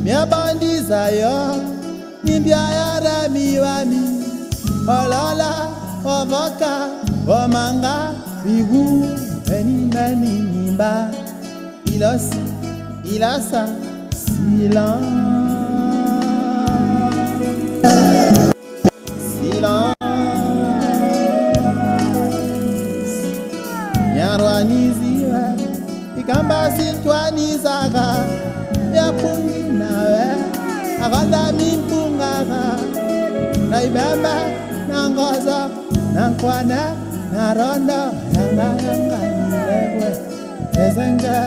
Mia bandiza yo, nimbia ya rami wami. Olala, ovoka, omanga, bigu, enimani nimba. Ilosi, ilasa, silence. Silence. Nyarwaniziwe, ikamba sitwanizaka. Yapungi nawe, akanda mimpungaka. Naibamba, nangoza, nankwana, narondo, yanga, nilewe. Ezenga,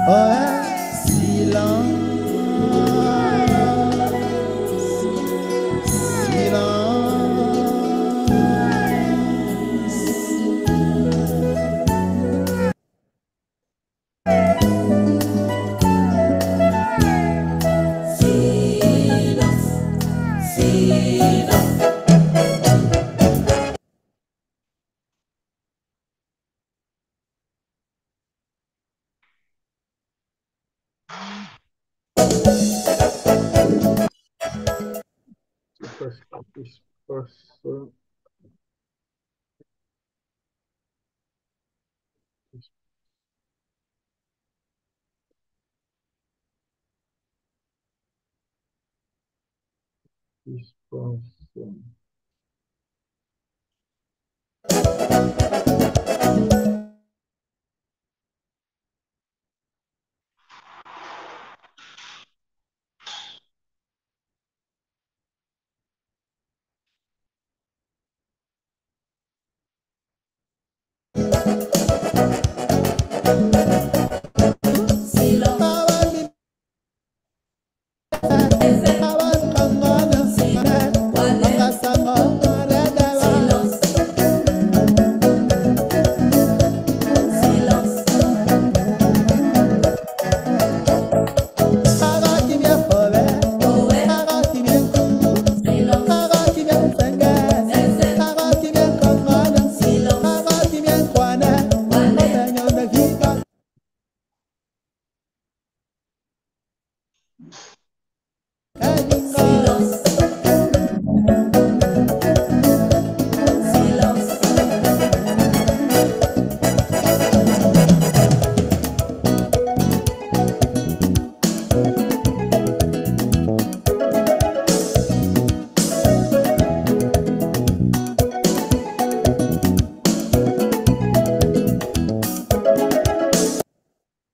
oe, silence.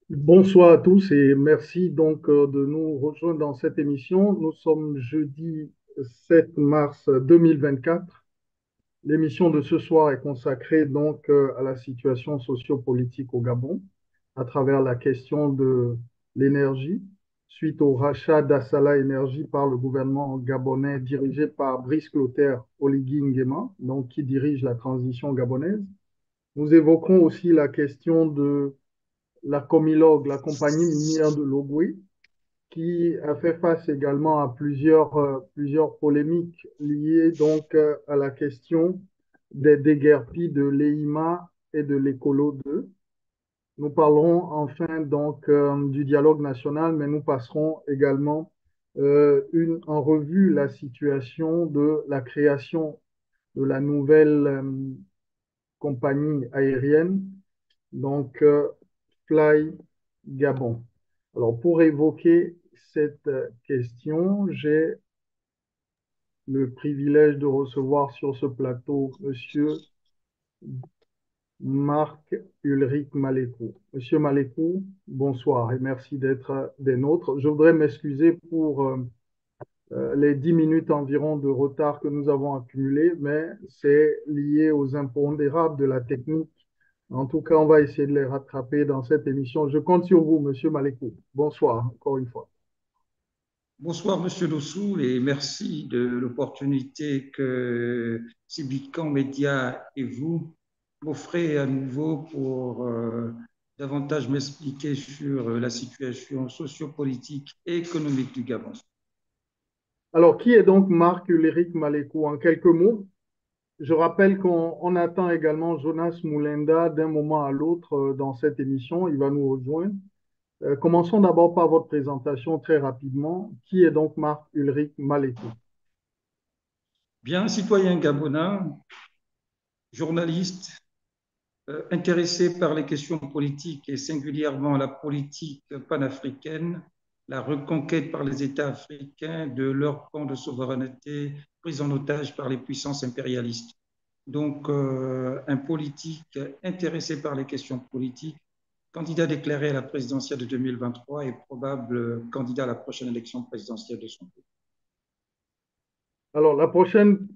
Bonsoir à tous et merci donc de nous rejoindre dans cette émission. Nous sommes jeudi 7 mars 2024. L'émission de ce soir est consacrée donc à la situation sociopolitique au Gabon à travers la question de l'énergie suite au rachat d'Assala Énergie par le gouvernement gabonais dirigé par Brice Clotaire Oligui Nguema, donc qui dirige la transition gabonaise. Nous évoquerons aussi la question de la Comilogue, la compagnie minière de Logoué, qui a fait face également à plusieurs polémiques liées donc à la question des déguerpis de l'EIMA et de l'Écolo 2. Nous parlerons enfin donc du dialogue national, mais nous passerons également en revue la situation de la création de la nouvelle compagnie aérienne, donc Fly Gabon. Alors, pour évoquer cette question, j'ai le privilège de recevoir sur ce plateau Monsieur Marc-Ulrich Malécou. Monsieur Malécou, bonsoir et merci d'être des nôtres. Je voudrais m'excuser pour les 10 minutes environ de retard que nous avons accumulés, mais c'est lié aux impondérables de la technique. En tout cas, on va essayer de les rattraper dans cette émission. Je compte sur vous, Monsieur Malécou. Bonsoir, encore une fois. Bonsoir, Monsieur Dossou, et merci de l'opportunité que Civican Média et vous m'offrez à nouveau pour davantage m'expliquer sur la situation sociopolitique et économique du Gabon. Alors, qui est donc Marc-Ulrich Malécou? En quelques mots, je rappelle qu'on attend également Jonas Moulenda d'un moment à l'autre dans cette émission. Il va nous rejoindre. Commençons d'abord par votre présentation très rapidement. Qui est donc Marc Ulrich Maléco? Bien, citoyen gabonais, journaliste, intéressé par les questions politiques et singulièrement la politique panafricaine, la reconquête par les États africains de leur pan de souveraineté pris en otage par les puissances impérialistes. Donc, un politique intéressé par les questions politiques, candidat déclaré à la présidentielle de 2023 et probable candidat à la prochaine élection présidentielle de son pays. Alors, la prochaine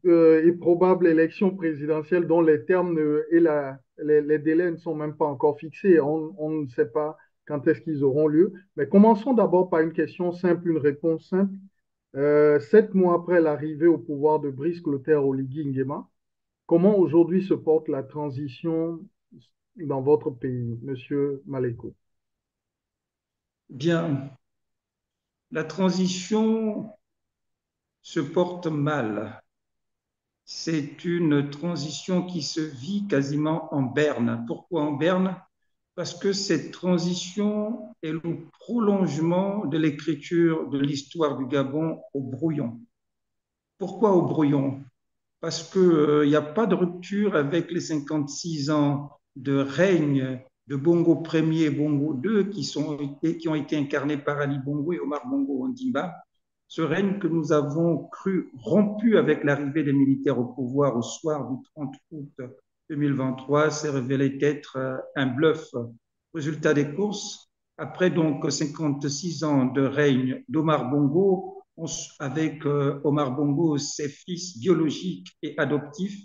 et probable élection présidentielle dont les termes et les délais ne sont même pas encore fixés. On ne sait pas quand est-ce qu'ils auront lieu. Mais commençons d'abord par une question simple, une réponse simple. 7 mois après l'arrivée au pouvoir de Brice Clotaire Oligui Nguema, comment aujourd'hui se porte la transition dans votre pays, Monsieur Maléco? Bien, la transition se porte mal. C'est une transition qui se vit quasiment en berne. Pourquoi en berne? Parce que cette transition est le prolongement de l'écriture de l'histoire du Gabon au brouillon. Pourquoi au brouillon? Parce qu'il n'y a pas de rupture avec les 56 ans de règne de Bongo Ier et Bongo II qui ont été incarnés par Ali Bongo et Omar Bongo Ondimba. Ce règne que nous avons cru rompu avec l'arrivée des militaires au pouvoir au soir du 30 août 2023 s'est révélé être un bluff. Résultat des courses, après donc 56 ans de règne d'Omar Bongo, avec Omar Bongo, ses fils biologiques et adoptifs,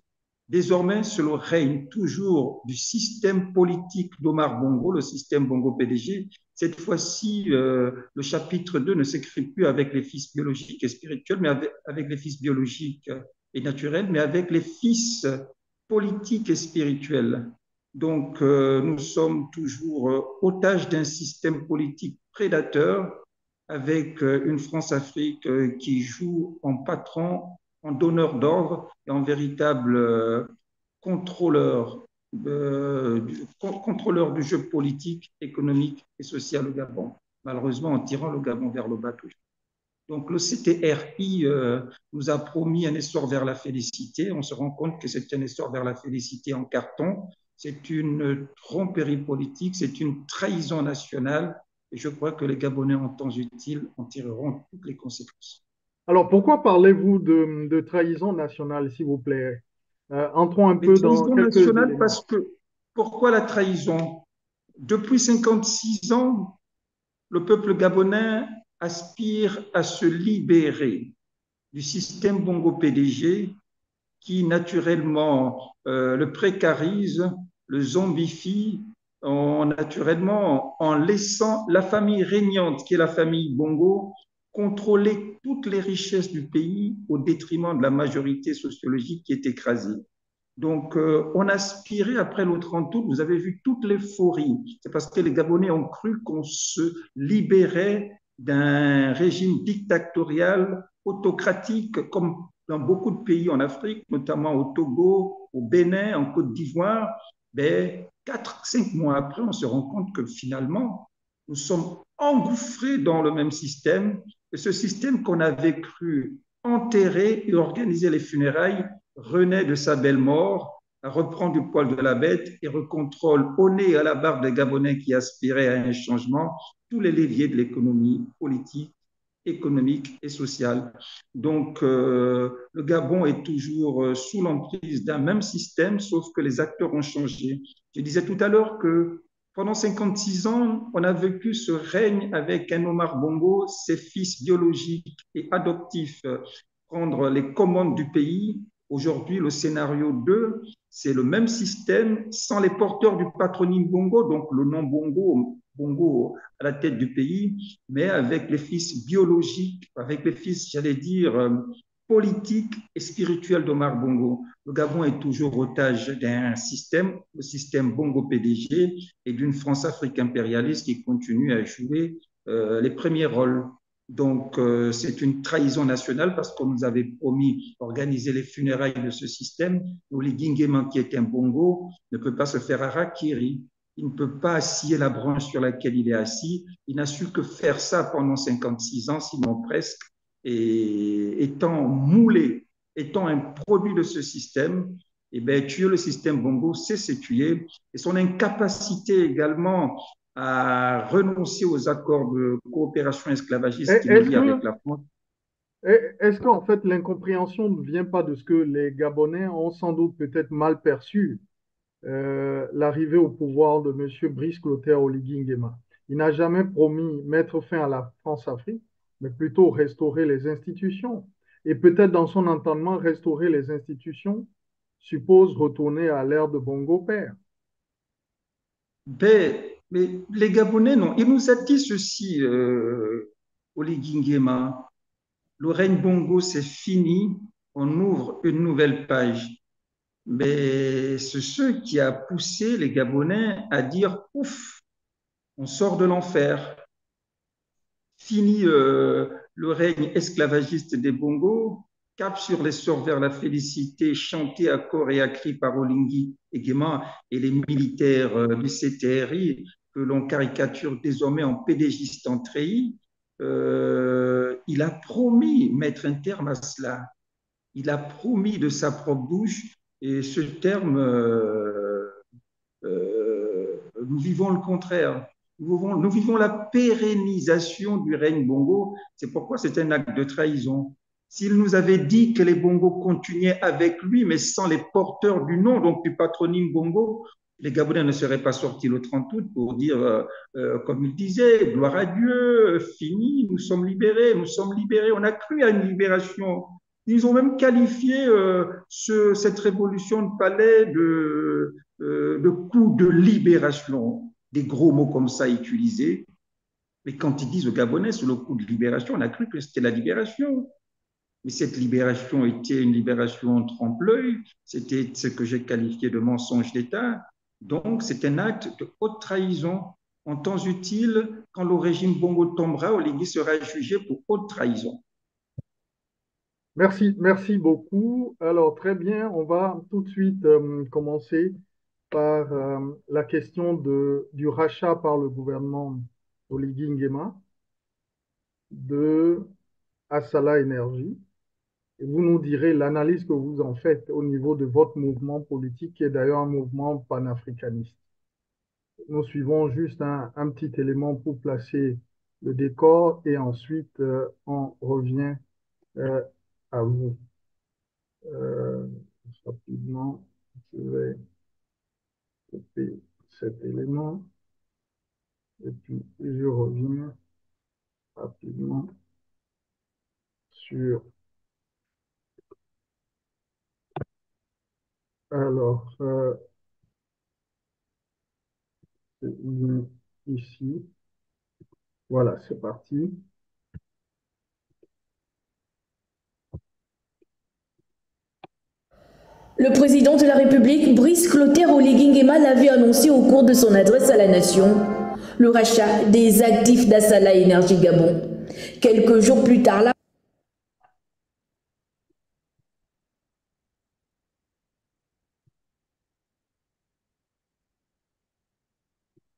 désormais sous le règne toujours du système politique d'Omar Bongo, le système Bongo PDG. Cette fois-ci, le chapitre 2 ne s'écrit plus avec les fils biologiques et spirituels, mais avec les fils biologiques et naturels, mais avec les fils politiques et spirituels. Donc, nous sommes toujours otages d'un système politique prédateur avec une France-Afrique qui joue en patron, en donneur d'ordre et en véritable contrôleur, contrôleur du jeu politique, économique et social au Gabon, malheureusement en tirant le Gabon vers le bas toujours. Donc le CTRI nous a promis un essor vers la félicité. On se rend compte que c'est un essor vers la félicité en carton. C'est une tromperie politique, c'est une trahison nationale. Et je crois que les Gabonais, en temps utile, en tireront toutes les conséquences. Alors, pourquoi parlez-vous de trahison nationale, s'il vous plaît? Entrons un Mais peu dans trahison quelques nationale éléments. parce que, pourquoi la trahison? Depuis 56 ans, le peuple gabonais aspire à se libérer du système Bongo PDG qui naturellement le précarise, le zombifie, naturellement en laissant la famille régnante, qui est la famille Bongo, contrôler toutes les richesses du pays au détriment de la majorité sociologique qui est écrasée. Donc, on aspirait après le 30 août, vous avez vu toute l'euphorie. C'est parce que les Gabonais ont cru qu'on se libérait d'un régime dictatorial, autocratique, comme dans beaucoup de pays en Afrique, notamment au Togo, au Bénin, en Côte d'Ivoire. Mais 4, 5 mois après, on se rend compte que finalement, nous sommes engouffrés dans le même système. Et ce système qu'on avait cru enterrer et organiser les funérailles renaît de sa belle mort, reprend du poil de la bête et recontrôle au nez et à la barbe des Gabonais qui aspiraient à un changement tous les leviers de l'économie politique, économique et sociale. Donc, le Gabon est toujours sous l'emprise d'un même système, sauf que les acteurs ont changé. Je disais tout à l'heure que pendant 56 ans, on a vécu ce règne avec un Omar Bongo, ses fils biologiques et adoptifs prendre les commandes du pays. Aujourd'hui, le scénario 2, c'est le même système sans les porteurs du patronyme Bongo, donc le nom Bongo, Bongo à la tête du pays, mais avec les fils biologiques, avec les fils, j'allais dire, politiques et spirituels d'Omar Bongo. Le Gabon est toujours otage d'un système, le système Bongo PDG, et d'une France-Afrique impérialiste qui continue à jouer les premiers rôles. Donc, c'est une trahison nationale parce qu'on nous avait promis d'organiser les funérailles de ce système. Oligui Nguema, qui est un Bongo, ne peut pas se faire harakiri. il ne peut pas scier la branche sur laquelle il est assis. Il n'a su que faire ça pendant 56 ans, sinon presque, et étant moulé, étant un produit de ce système, eh bien, tuer le système Bongo, c'est se tuer. Et son incapacité également à renoncer aux accords de coopération esclavagiste qu'il lie avec la France. Est-ce qu'en fait l'incompréhension ne vient pas de ce que les Gabonais ont sans doute peut-être mal perçu l'arrivée au pouvoir de M. Brice Clotaire Oligui Nguema? Il n'a jamais promis mettre fin à la France-Afrique, mais plutôt restaurer les institutions. Et peut-être dans son entendement, restaurer les institutions suppose retourner à l'ère de Bongo Père. Ben, mais les Gabonais, non. Il nous a dit ceci, Oligui Nguema. Le règne Bongo, c'est fini. On ouvre une nouvelle page. Mais c'est ce qui a poussé les Gabonais à dire ouf, on sort de l'enfer. Fini le règne esclavagiste des Bongos, cap sur l'essor vers la félicité, chanté à corps et à cri par Oligui Nguema et les militaires du CTRI, que l'on caricature désormais en pédégistes en treillis. Il a promis mettre un terme à cela. Il a promis de sa propre bouche, et ce terme, nous vivons le contraire. Nous vivons la pérennisation du règne Bongo. C'est pourquoi c'est un acte de trahison. S'il nous avait dit que les Bongos continuaient avec lui, mais sans les porteurs du nom, donc du patronyme Bongo, les Gabonais ne seraient pas sortis le 30 août pour dire, comme il disait, gloire à Dieu, fini, nous sommes libérés, on a cru à une libération. Ils ont même qualifié cette révolution de palais de coup de libération, des gros mots comme ça utilisés. Mais quand ils disent aux Gabonais sur le coup de libération, on a cru que c'était la libération. Mais cette libération était une libération en trompe-l'œil, c'était ce que j'ai qualifié de mensonge d'État. Donc, c'est un acte de haute trahison. En temps utile, quand le régime Bongo tombera, Oligui sera jugé pour haute trahison. Merci beaucoup. Alors, très bien, on va tout de suite commencer par la question du rachat par le gouvernement Oligui Nguema de Assala Énergie. Et vous nous direz l'analyse que vous en faites au niveau de votre mouvement politique, qui est d'ailleurs un mouvement panafricaniste. Nous suivons juste un petit élément pour placer le décor et ensuite on revient à vous. Rapidement, je vais couper cet élément et puis je reviens rapidement sur... Alors, ici, voilà, c'est parti. Le président de la République, Brice Clotaire Oligui Nguema, l'avait annoncé au cours de son adresse à la nation, le rachat des actifs d'Assala Énergie Gabon. Quelques jours plus tard, le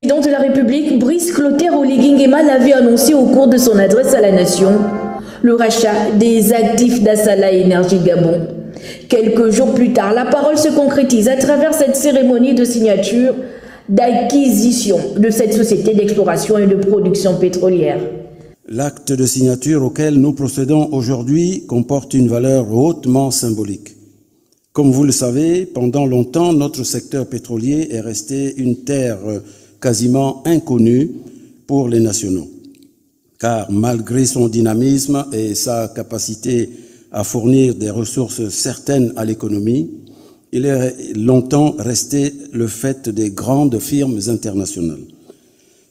président de la République, Brice Clotaire Oligui Nguema, l'avait annoncé au cours de son adresse à la nation, le rachat des actifs d'Assala Énergie Gabon. Quelques jours plus tard, la parole se concrétise à travers cette cérémonie de signature d'acquisition de cette société d'exploration et de production pétrolière. L'acte de signature auquel nous procédons aujourd'hui comporte une valeur hautement symbolique. Comme vous le savez, pendant longtemps, notre secteur pétrolier est resté une terre quasiment inconnue pour les nationaux. Car malgré son dynamisme et sa capacité à fournir des ressources certaines à l'économie, il est longtemps resté le fait des grandes firmes internationales,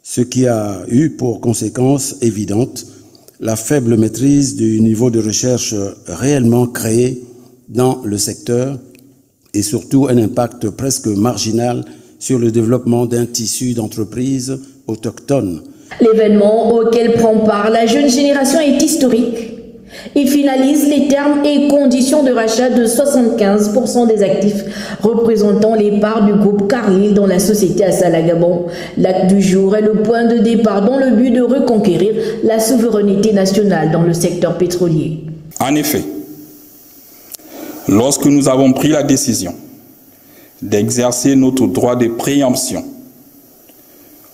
ce qui a eu pour conséquence évidente la faible maîtrise du niveau de recherche réellement créé dans le secteur et surtout un impact presque marginal sur le développement d'un tissu d'entreprises autochtones. L'événement auquel prend part la jeune génération est historique. et finalise les termes et conditions de rachat de 75% des actifs représentant les parts du groupe Carlyle dans la société Assala Gabon. L'acte du jour est le point de départ dans le but de reconquérir la souveraineté nationale dans le secteur pétrolier. En effet, lorsque nous avons pris la décision d'exercer notre droit de préemption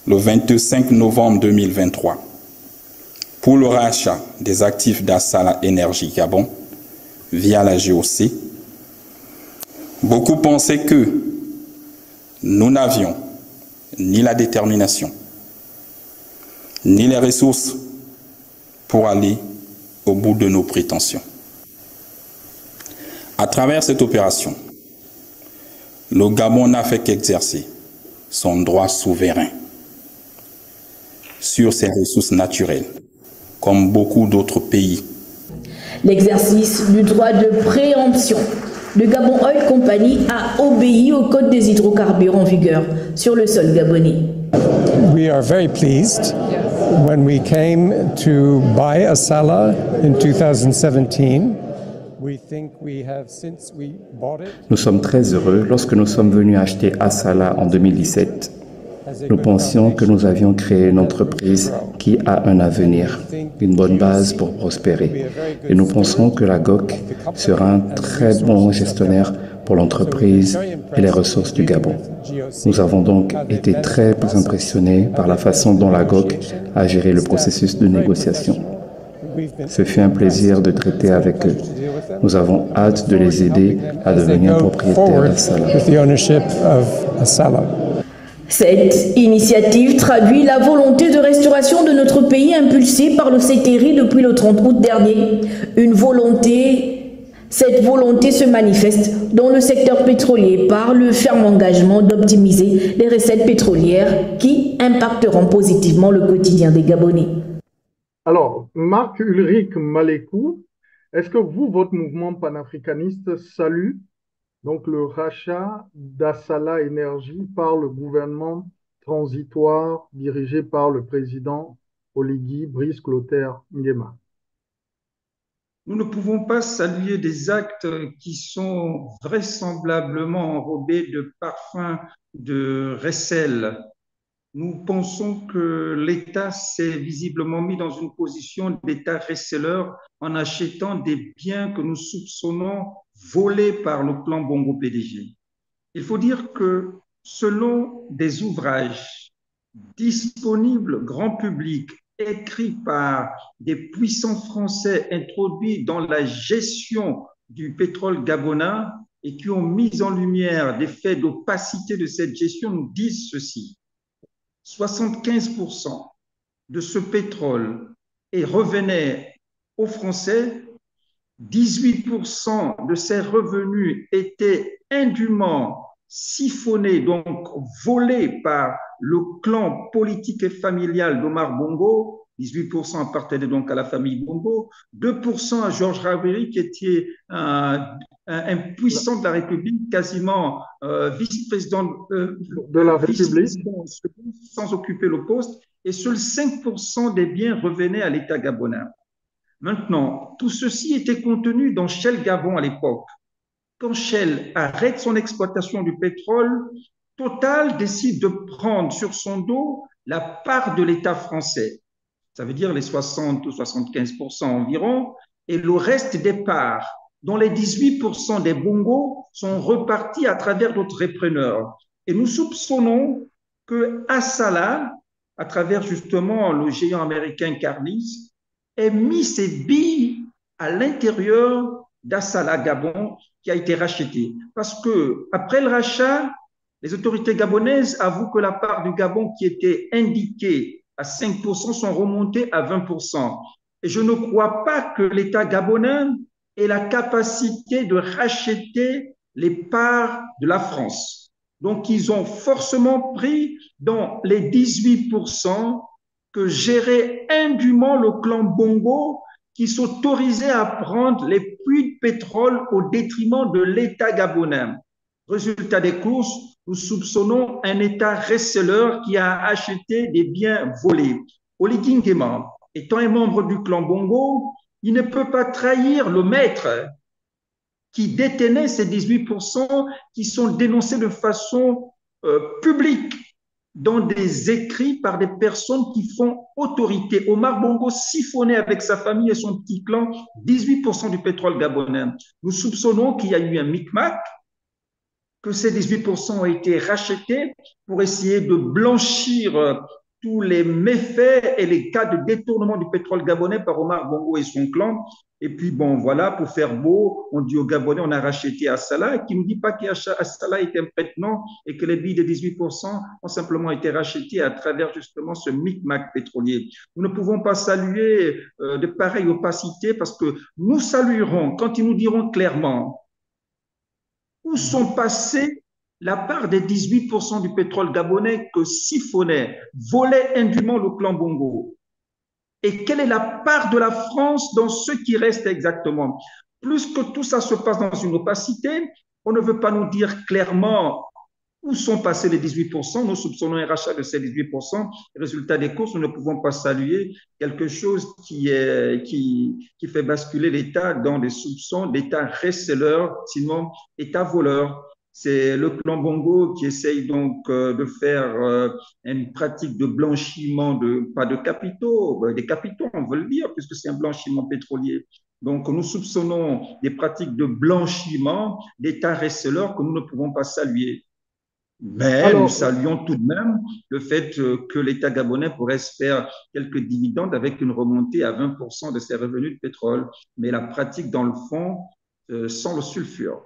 le 25 novembre 2023 pour le rachat des actifs d'Assala Énergie Gabon via la GOC, beaucoup pensaient que nous n'avions ni la détermination, ni les ressources pour aller au bout de nos prétentions. À travers cette opération, le Gabon n'a fait qu'exercer son droit souverain sur ses ressources naturelles, comme beaucoup d'autres pays. L'exercice du droit de préemption. Le Gabon Oil Company a obéi au code des hydrocarbures en vigueur sur le sol gabonais. We are very pleased. When we came to buy Assala in 2017, nous sommes très heureux. Lorsque nous sommes venus acheter Assala en 2017, nous pensions que nous avions créé une entreprise qui a un avenir, une bonne base pour prospérer. Et nous pensons que la GOC sera un très bon gestionnaire pour l'entreprise et les ressources du Gabon. Nous avons donc été très impressionnés par la façon dont la GOC a géré le processus de négociation. Ce fut un plaisir de traiter avec eux. Nous avons hâte de les aider à devenir propriétaires d'Assala. Cette initiative traduit la volonté de restauration de notre pays impulsée par le CETERI depuis le 30 août dernier. Cette volonté se manifeste dans le secteur pétrolier par le ferme engagement d'optimiser les recettes pétrolières qui impacteront positivement le quotidien des Gabonais. Alors, Marc-Ulrich Malekou, est-ce que vous, votre mouvement panafricaniste, salue donc le rachat d'Assala Énergie par le gouvernement transitoire dirigé par le président Oligui Brice Clotaire Nguema? Nous ne pouvons pas saluer des actes qui sont vraisemblablement enrobés de parfums de récel. Nous pensons que l'État s'est visiblement mis dans une position d'État receleur en achetant des biens que nous soupçonnons volés par le clan Bongo PDG. Il faut dire que selon des ouvrages disponibles grand public, écrits par des puissants Français introduits dans la gestion du pétrole gabonais et qui ont mis en lumière des faits d'opacité de cette gestion, nous disent ceci. 75% de ce pétrole revenait aux Français, 18% de ces revenus étaient indûment siphonnés, donc volés par le clan politique et familial d'Omar Bongo, 18% appartenaient donc à la famille Bongo, 2% à Georges Raveri, qui était un puissant de la République, quasiment vice-président de la République, sans occuper le poste, et seuls 5% des biens revenaient à l'État gabonais. Maintenant, tout ceci était contenu dans Shell Gabon à l'époque. Quand Shell arrête son exploitation du pétrole, Total décide de prendre sur son dos la part de l'État français. Ça veut dire les 60 ou 75% environ, et le reste des parts, dont les 18% des bongos sont repartis à travers d'autres repreneurs. Et nous soupçonnons que Assala, à travers justement le géant américain Carlyle, ait mis ses billes à l'intérieur d'Assala Gabon qui a été racheté. Parce que après le rachat, les autorités gabonaises avouent que la part du Gabon qui était indiquée à 5% sont remontées à 20%. Et je ne crois pas que l'État gabonais ait la capacité de racheter les parts de la France. Donc, ils ont forcément pris dans les 18% que gérait indûment le clan Bongo qui s'autorisait à prendre les puits de pétrole au détriment de l'État gabonais. Résultat des courses, nous soupçonnons un État receleur qui a acheté des biens volés. Oligui Nguema, étant un membre du clan Bongo, Il ne peut pas trahir le maître qui détenait ces 18% qui sont dénoncés de façon publique dans des écrits par des personnes qui font autorité. Omar Bongo siphonnait avec sa famille et son petit clan 18% du pétrole gabonais. Nous soupçonnons qu'il y a eu un micmac, que ces 18% ont été rachetés pour essayer de blanchir tous les méfaits et les cas de détournement du pétrole gabonais par Omar Bongo et son clan. Et puis, bon, voilà, pour faire beau, on dit aux Gabonais, on a racheté Assala, qui ne dit pas qu'Assala est un prête-nom et que les billes de 18% ont simplement été rachetées à travers justement ce micmac pétrolier. Nous ne pouvons pas saluer de pareilles opacités parce que nous saluerons quand ils nous diront clairement où sont passés la part des 18% du pétrole gabonais que siphonnait, volait indûment le clan Bongo. Et quelle est la part de la France dans ce qui reste exactement? Plus que tout ça se passe dans une opacité, on ne veut pas nous dire clairement où sont passés les 18%. Nous soupçonnons un rachat de ces 18%. Résultat des courses, nous ne pouvons pas saluer quelque chose qui fait basculer l'État dans des soupçons d'État receleur, sinon État voleur. C'est le clan Bongo qui essaye donc de faire une pratique de blanchiment, pas de capitaux, des capitaux, on veut le dire, puisque c'est un blanchiment pétrolier. Donc, nous soupçonnons des pratiques de blanchiment d'État receleur que nous ne pouvons pas saluer. Mais nous saluons tout de même le fait que l'État gabonais pourrait se faire quelques dividendes avec une remontée à 20% de ses revenus de pétrole. Mais la pratique, dans le fond, sans le sulfure.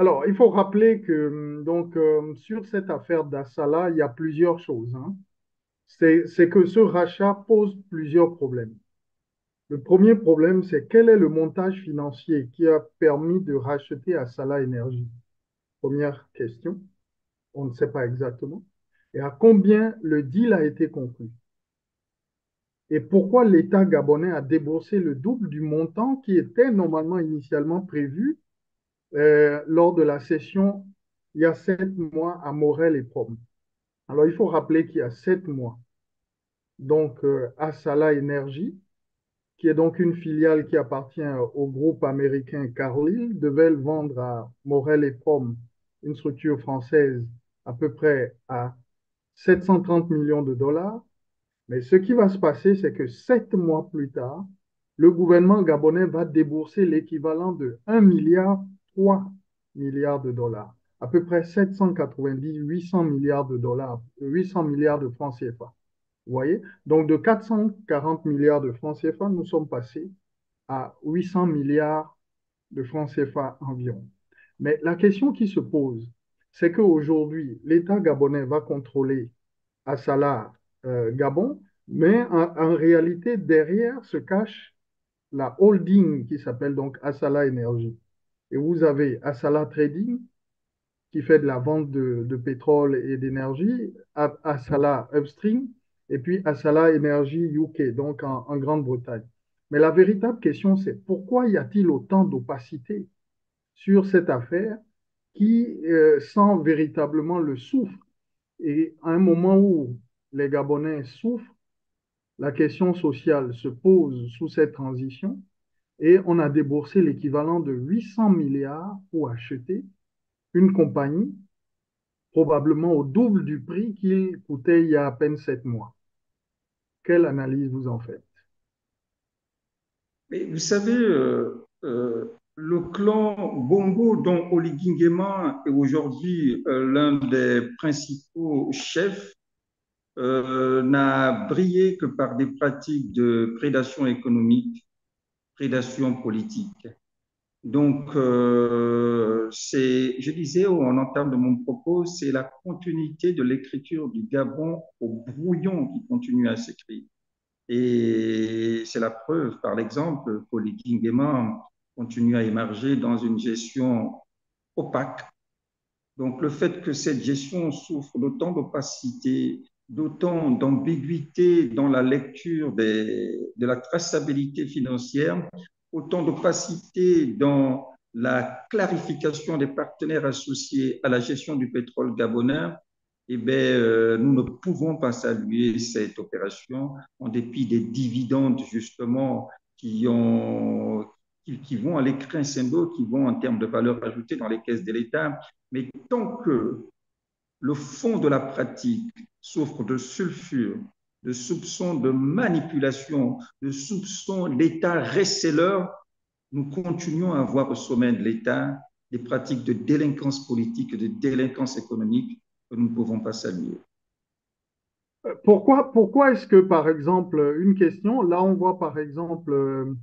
Alors, il faut rappeler que sur cette affaire d'Assala, il y a plusieurs choses. Hein. C'est que ce rachat pose plusieurs problèmes. Le premier problème, c'est quel est le montage financier qui a permis de racheter Assala Énergie? Première question, on ne sait pas exactement. Et à combien le deal a été conclu? Et pourquoi l'État gabonais a déboursé le double du montant qui était normalement initialement prévu lors de la session il y a 7 mois à Morel et Prom. Alors, il faut rappeler qu'il y a 7 mois, donc Assala Energy, qui est donc une filiale qui appartient au groupe américain Carlyle, devait le vendre à Morel et Prom, une structure française, à peu près à 730 millions de dollars. Mais ce qui va se passer, c'est que 7 mois plus tard, le gouvernement gabonais va débourser l'équivalent de 1,3 milliard de dollars, à peu près 800 milliards de dollars, 800 milliards de francs CFA. Vous voyez? Donc, de 440 milliards de francs CFA, nous sommes passés à 800 milliards de francs CFA environ. Mais la question qui se pose, c'est qu'aujourd'hui, l'État gabonais va contrôler Assala Gabon, mais en réalité, derrière se cache la holding qui s'appelle donc Assala Energy. Et vous avez Assala Trading, qui fait de la vente de pétrole et d'énergie, Assala Upstream, et puis Assala Energy UK, donc en Grande-Bretagne. Mais la véritable question, c'est pourquoi y a-t-il autant d'opacité sur cette affaire qui sent véritablement le souffle? Et à un moment où les Gabonais souffrent, la question sociale se pose sous cette transition et on a déboursé l'équivalent de 800 milliards pour acheter une compagnie probablement au double du prix qu'il coûtait il y a à peine 7 mois. Quelle analyse vous en faites? Mais vous savez, le clan Bongo, dont Oligui Nguema est aujourd'hui l'un des principaux chefs, n'a brillé que par des pratiques de prédation économique, prédation politique. Donc, je disais en entame de mon propos, c'est la continuité de l'écriture du Gabon au brouillon qui continue à s'écrire. Et c'est la preuve, par l'exemple, qu'Oligui Nguema continue à émerger dans une gestion opaque. Donc, le fait que cette gestion souffre d'autant d'opacité, d'autant d'ambiguïté dans la lecture de la traçabilité financière, autant d'opacité dans la clarification des partenaires associés à la gestion du pétrole gabonais, eh bien, nous ne pouvons pas saluer cette opération en dépit des dividendes justement qui vont aller créer un symbole, qui vont en termes de valeur ajoutée dans les caisses de l'État. Mais tant que le fond de la pratique souffre de sulfure, de soupçons de manipulation, de soupçons d'État receleur, nous continuons à avoir au sommet de l'État des pratiques de délinquance politique et de délinquance économique que nous ne pouvons pas saluer. Pourquoi est-ce que, par exemple, une question, là on voit par exemple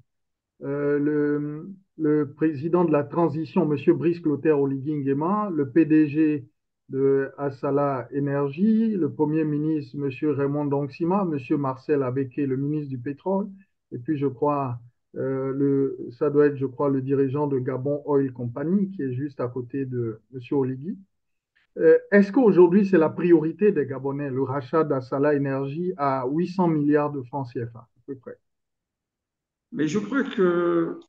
le président de la transition, M. Brice Clotaire Oligui Nguema, le PDG de Assala Énergie, le Premier ministre, M. Raymond Dongsima, M. Marcel Abeke, le ministre du Pétrole, et puis je crois, ça doit être, je crois, le dirigeant de Gabon Oil Company, qui est juste à côté de M. Oligui. Est-ce qu'aujourd'hui, c'est la priorité des Gabonais, le rachat d'Assala Énergie à 800 milliards de francs CFA, à peu près? Mais je crois que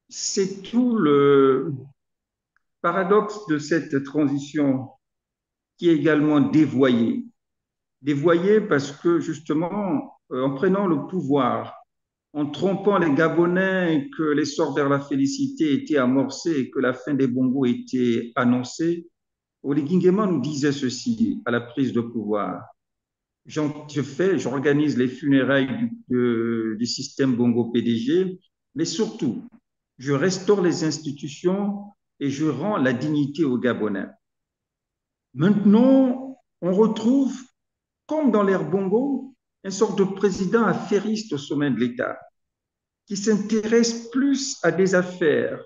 c'est tout le paradoxe de cette transition qui est également dévoyée. Dévoyée parce que justement, en prenant le pouvoir, en trompant les Gabonais que l'essor vers la félicité était amorcé et que la fin des bongos était annoncée, Oligui Nguema nous disait ceci à la prise de pouvoir. J'organise les funérailles du système Bongo PDG, mais surtout, je restaure les institutions et je rends la dignité aux Gabonais. Maintenant, on retrouve, comme dans l'ère Bongo, une sorte de président affairiste au sommet de l'État, qui s'intéresse plus à des affaires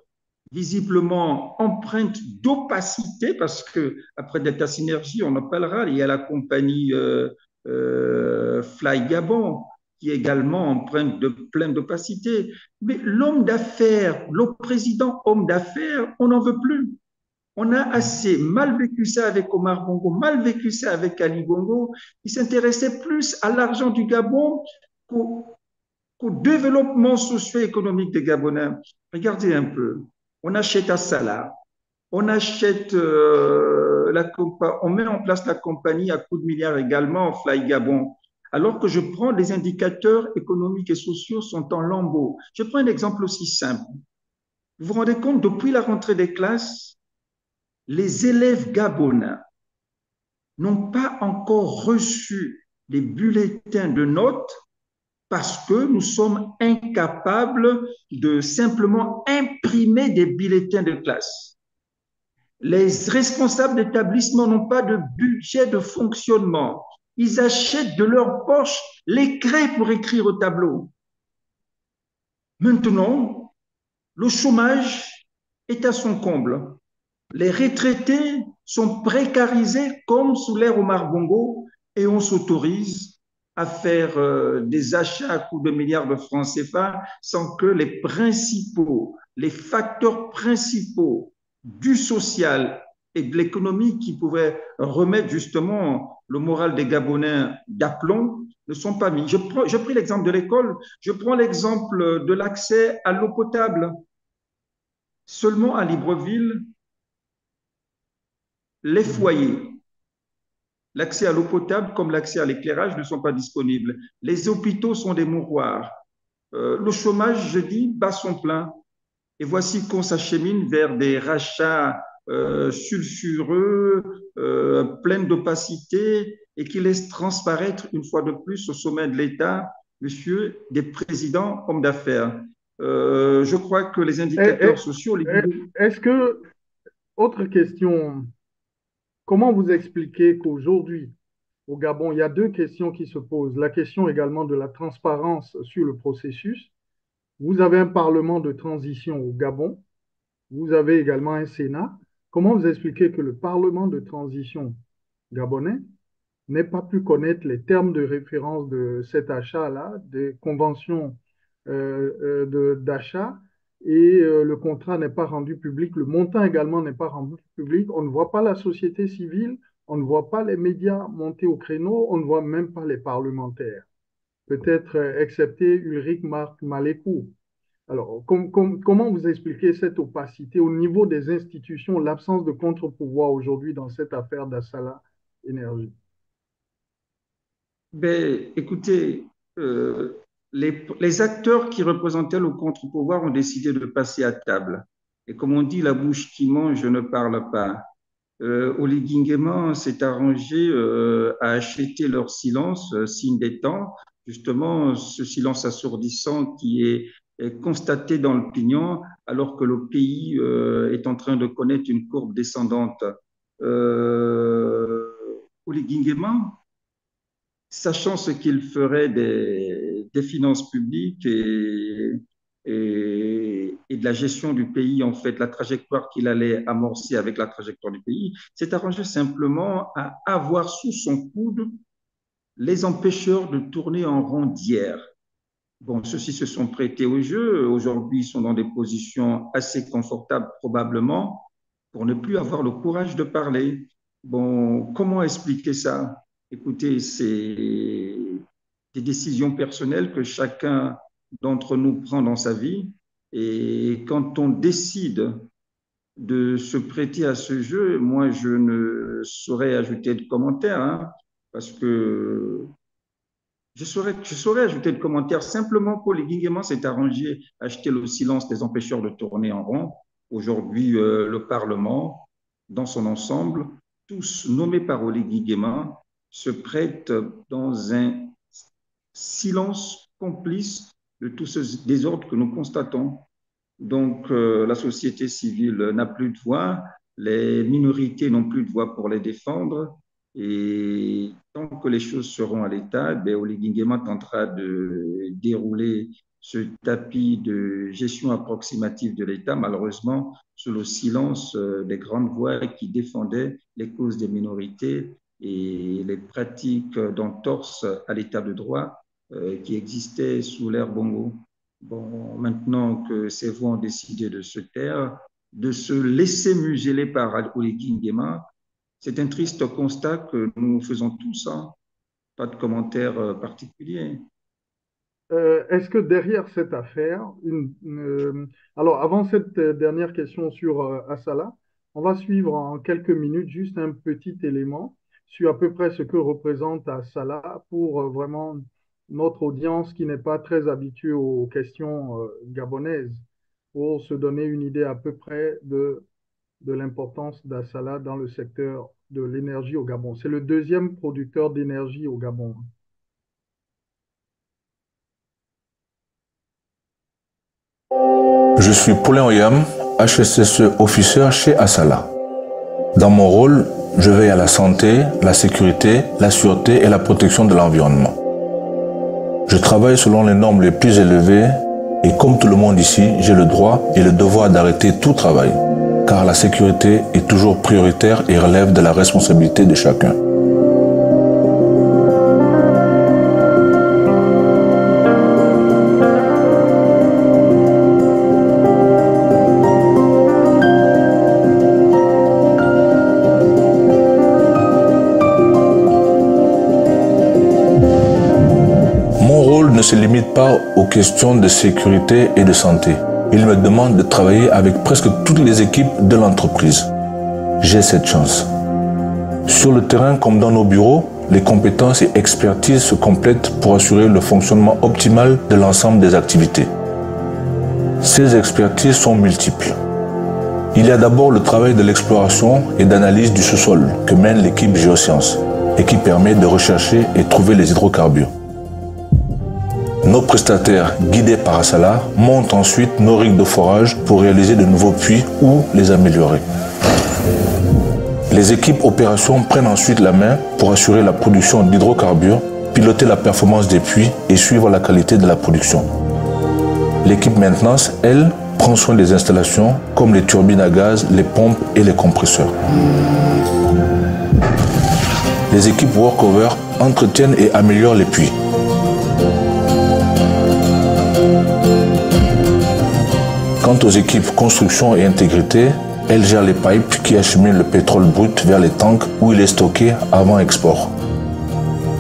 visiblement empreintes d'opacité, parce que après Delta Synergie, on en parlera, il y a la compagnie Fly Gabon, qui est également empreinte de plein d'opacité. Mais l'homme d'affaires, le président homme d'affaires, on n'en veut plus. On a assez mal vécu ça avec Omar Bongo, mal vécu ça avec Ali Bongo. Il s'intéressait plus à l'argent du Gabon qu'au développement socio-économique des Gabonais. Regardez un peu. On achète à Salah, on achète on met en place la compagnie à coups de milliards également, Fly Gabon. Alors que je prends les indicateurs économiques et sociaux sont en lambeaux. Je prends un exemple aussi simple. Vous vous rendez compte, depuis la rentrée des classes, les élèves gabonais n'ont pas encore reçu les bulletins de notes parce que nous sommes incapables de simplement imprimer des bulletins de classe. Les responsables d'établissement n'ont pas de budget de fonctionnement. Ils achètent de leur poche les craies pour écrire au tableau. Maintenant, le chômage est à son comble. Les retraités sont précarisés comme sous l'ère Omar Bongo et on s'autorise à faire des achats à coût de milliards de francs CFA sans que les facteurs principaux du social et de l'économie qui pourraient remettre justement le moral des Gabonais d'aplomb ne sont pas mis. Je pris l'exemple de l'école, je prends l'exemple de l'accès à l'eau potable. Seulement à Libreville, les foyers, l'accès à l'eau potable comme l'accès à l'éclairage ne sont pas disponibles. Les hôpitaux sont des mouroirs. Le chômage, je dis, bat son plein. Et voici qu'on s'achemine vers des rachats sulfureux, pleins d'opacité et qui laissent transparaître une fois de plus au sommet de l'État, monsieur, des présidents hommes d'affaires. Je crois que les indicateurs sociaux... Est-ce que, autre question, comment vous expliquez qu'aujourd'hui, au Gabon, il y a deux questions qui se posent. La question également de la transparence sur le processus. Vous avez un parlement de transition au Gabon. Vous avez également un Sénat. Comment vous expliquez que le parlement de transition gabonais n'ait pas pu connaître les termes de référence de cet achat-là, des conventions d'achat, et le contrat n'est pas rendu public, le montant également n'est pas rendu public. On ne voit pas la société civile, on ne voit pas les médias monter au créneau, on ne voit même pas les parlementaires, peut-être excepté Ulrich Marc Malécou. Alors, comment vous expliquez cette opacité au niveau des institutions, l'absence de contre-pouvoir aujourd'hui dans cette affaire d'Assala Énergie? Ben, écoutez, les acteurs qui représentaient le contre-pouvoir ont décidé de passer à table. Et comme on dit, la bouche qui mange ne parle pas. Oligui Nguema s'est arrangé à acheter leur silence, signe des temps, justement ce silence assourdissant qui est constaté dans l'opinion alors que le pays est en train de connaître une courbe descendante. Oligui Nguema, sachant ce qu'il ferait des finances publiques et de la gestion du pays, en fait, la trajectoire qu'il allait amorcer avec la trajectoire du pays, s'est arrangé simplement à avoir sous son coude les empêcheurs de tourner en rond d'hier. Bon, ceux-ci se sont prêtés au jeu. Aujourd'hui, ils sont dans des positions assez confortables, probablement, pour ne plus avoir le courage de parler. Bon, comment expliquer ça? Écoutez, c'est des décisions personnelles que chacun d'entre nous prend dans sa vie. Et quand on décide de se prêter à ce jeu, moi, je ne saurais ajouter de commentaires, hein, parce que je saurais ajouter de commentaires simplement qu'Oligui Nguema s'est arrangé à acheter le silence des empêcheurs de tourner en rond. Aujourd'hui, le Parlement, dans son ensemble, tous nommés par Oligui Nguema, se prêtent dans un silence complice de tout ce désordre que nous constatons. Donc, la société civile n'a plus de voix, les minorités n'ont plus de voix pour les défendre. Et tant que les choses seront à l'état, Oligui Nguema tentera de dérouler ce tapis de gestion approximative de l'État, malheureusement, sous le silence des grandes voix qui défendaient les causes des minorités et les pratiques d'entorse à l'État de droit qui existaient sous l'ère Bongo. Bon, maintenant que ces voix ont décidé de se taire, de se laisser museler par Oligui Nguema, c'est un triste constat que nous faisons tous, hein. Pas de commentaire particulier. Est-ce que derrière cette affaire, alors avant cette dernière question sur Assala, on va suivre en quelques minutes juste un petit élément sur à peu près ce que représente Assala pour vraiment notre audience qui n'est pas très habituée aux questions gabonaises, pour se donner une idée à peu près de l'importance d'Assala dans le secteur de l'énergie au Gabon. C'est le deuxième producteur d'énergie au Gabon. Je suis Paulin Oyam, HSSE officer chez Assala. Dans mon rôle, je veille à la santé, la sécurité, la sûreté et la protection de l'environnement. Je travaille selon les normes les plus élevées et comme tout le monde ici, j'ai le droit et le devoir d'arrêter tout travail, car la sécurité est toujours prioritaire et relève de la responsabilité de chacun. Ne se limite pas aux questions de sécurité et de santé. Il me demande de travailler avec presque toutes les équipes de l'entreprise. J'ai cette chance. Sur le terrain comme dans nos bureaux, les compétences et expertises se complètent pour assurer le fonctionnement optimal de l'ensemble des activités. Ces expertises sont multiples. Il y a d'abord le travail de l'exploration et d'analyse du sous-sol que mène l'équipe Géosciences et qui permet de rechercher et trouver les hydrocarbures. Nos prestataires, guidés par Assala, montent ensuite nos rigues de forage pour réaliser de nouveaux puits ou les améliorer. Les équipes opérations prennent ensuite la main pour assurer la production d'hydrocarbures, piloter la performance des puits et suivre la qualité de la production. L'équipe maintenance, elle, prend soin des installations comme les turbines à gaz, les pompes et les compresseurs. Les équipes workover entretiennent et améliorent les puits. Quant aux équipes construction et intégrité, elles gèrent les pipes qui acheminent le pétrole brut vers les tanks où il est stocké avant export.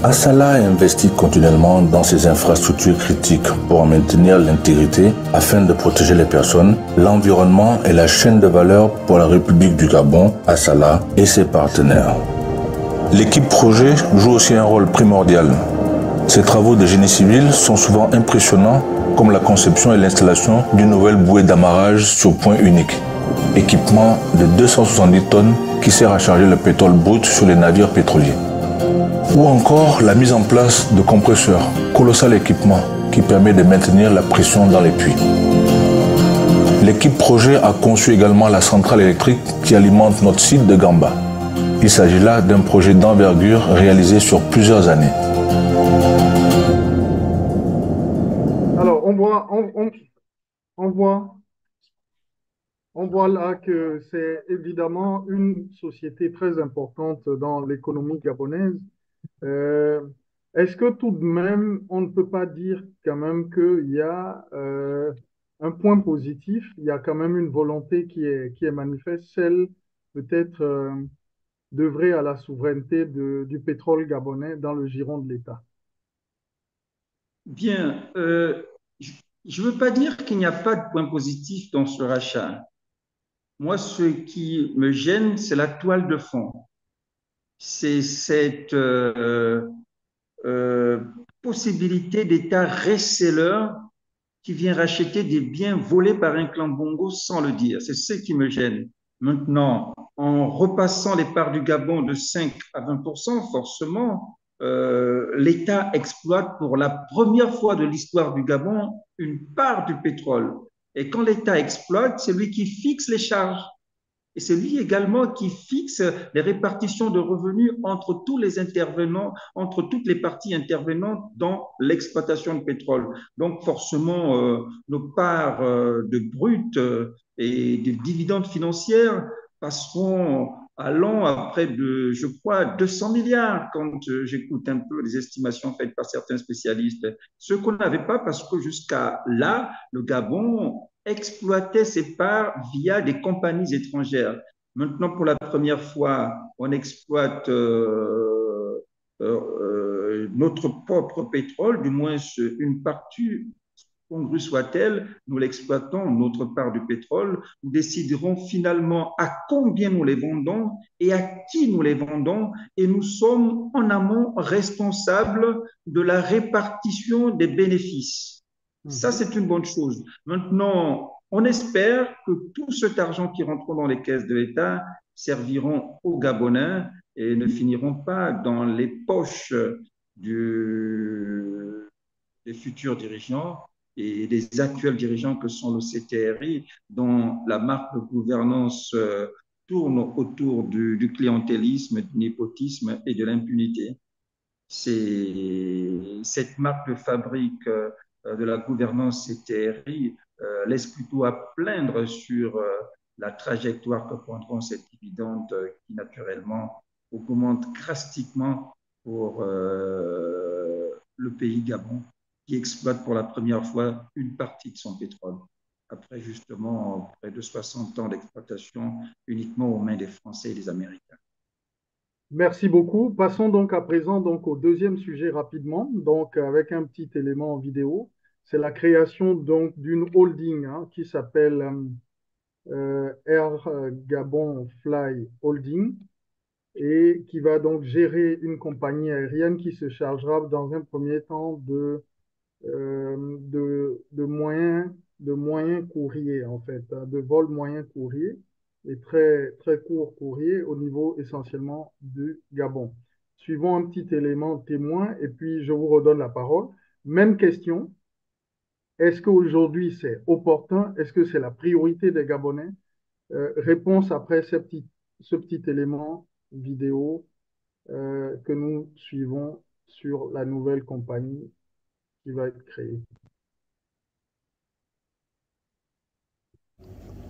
Assala investit continuellement dans ses infrastructures critiques pour en maintenir l'intégrité afin de protéger les personnes, l'environnement et la chaîne de valeur pour la République du Gabon, Assala et ses partenaires. L'équipe projet joue aussi un rôle primordial. Ces travaux de génie civil sont souvent impressionnants, comme la conception et l'installation d'une nouvelle bouée d'amarrage sur point unique. Équipement de 270 tonnes qui sert à charger le pétrole brut sur les navires pétroliers. Ou encore la mise en place de compresseurs, colossal équipement qui permet de maintenir la pression dans les puits. L'équipe projet a conçu également la centrale électrique qui alimente notre site de Gamba. Il s'agit là d'un projet d'envergure réalisé sur plusieurs années. Alors, on voit là que c'est évidemment une société très importante dans l'économie gabonaise. Est-ce que tout de même, on ne peut pas dire quand même qu'il y a un point positif, il y a quand même une volonté qui est manifeste, celle peut-être d'œuvrer à la souveraineté du pétrole gabonais dans le giron de l'État? Bien, je ne veux pas dire qu'il n'y a pas de point positif dans ce rachat. Moi, ce qui me gêne, c'est la toile de fond. C'est cette possibilité d'État receleur qui vient racheter des biens volés par un clan Bongo sans le dire. C'est ce qui me gêne. Maintenant, en repassant les parts du Gabon de 5 à 20%, forcément, l'État exploite pour la première fois de l'histoire du Gabon une part du pétrole. Et quand l'État exploite, c'est lui qui fixe les charges. Et c'est lui également qui fixe les répartitions de revenus entre tous les intervenants, entre toutes les parties intervenantes dans l'exploitation de pétrole. Donc forcément, nos parts de brut et de dividendes financiers passeront allant à près de, je crois, 200 milliards quand j'écoute un peu les estimations faites par certains spécialistes. Ce qu'on n'avait pas parce que jusqu'à là, le Gabon exploitait ses parts via des compagnies étrangères. Maintenant, pour la première fois, on exploite notre propre pétrole, du moins une partie, congrue soit-elle, nous l'exploitons, notre part du pétrole. Nous déciderons finalement à combien nous les vendons et à qui nous les vendons. Et nous sommes en amont responsables de la répartition des bénéfices. Ça, c'est une bonne chose. Maintenant, on espère que tout cet argent qui rentre dans les caisses de l'État serviront aux Gabonais et ne finiront pas dans les poches des futurs dirigeants et des actuels dirigeants que sont le CTRI, dont la marque de gouvernance tourne autour du clientélisme, du népotisme et de l'impunité. Cette marque de fabrique de la gouvernance CTRI laisse plutôt à plaindre sur la trajectoire que prendront ces dividendes qui naturellement augmentent drastiquement pour le pays Gabon, qui exploite pour la première fois une partie de son pétrole, après justement près de 60 ans d'exploitation uniquement aux mains des Français et des Américains. Merci beaucoup. Passons donc à présent au deuxième sujet rapidement, donc avec un petit élément en vidéo. C'est la création donc d'une holding qui s'appelle Air Gabon Fly Holding et qui va donc gérer une compagnie aérienne qui se chargera dans un premier temps de moyens courriers en fait, de vols moyens courriers et très, très courts courriers au niveau essentiellement du Gabon. Suivons un petit élément témoin et puis je vous redonne la parole. Même question. Est-ce qu'aujourd'hui c'est opportun? Est-ce que c'est la priorité des Gabonais? Réponse après ce petit élément vidéo que nous suivons sur la nouvelle compagnie qui va être créée.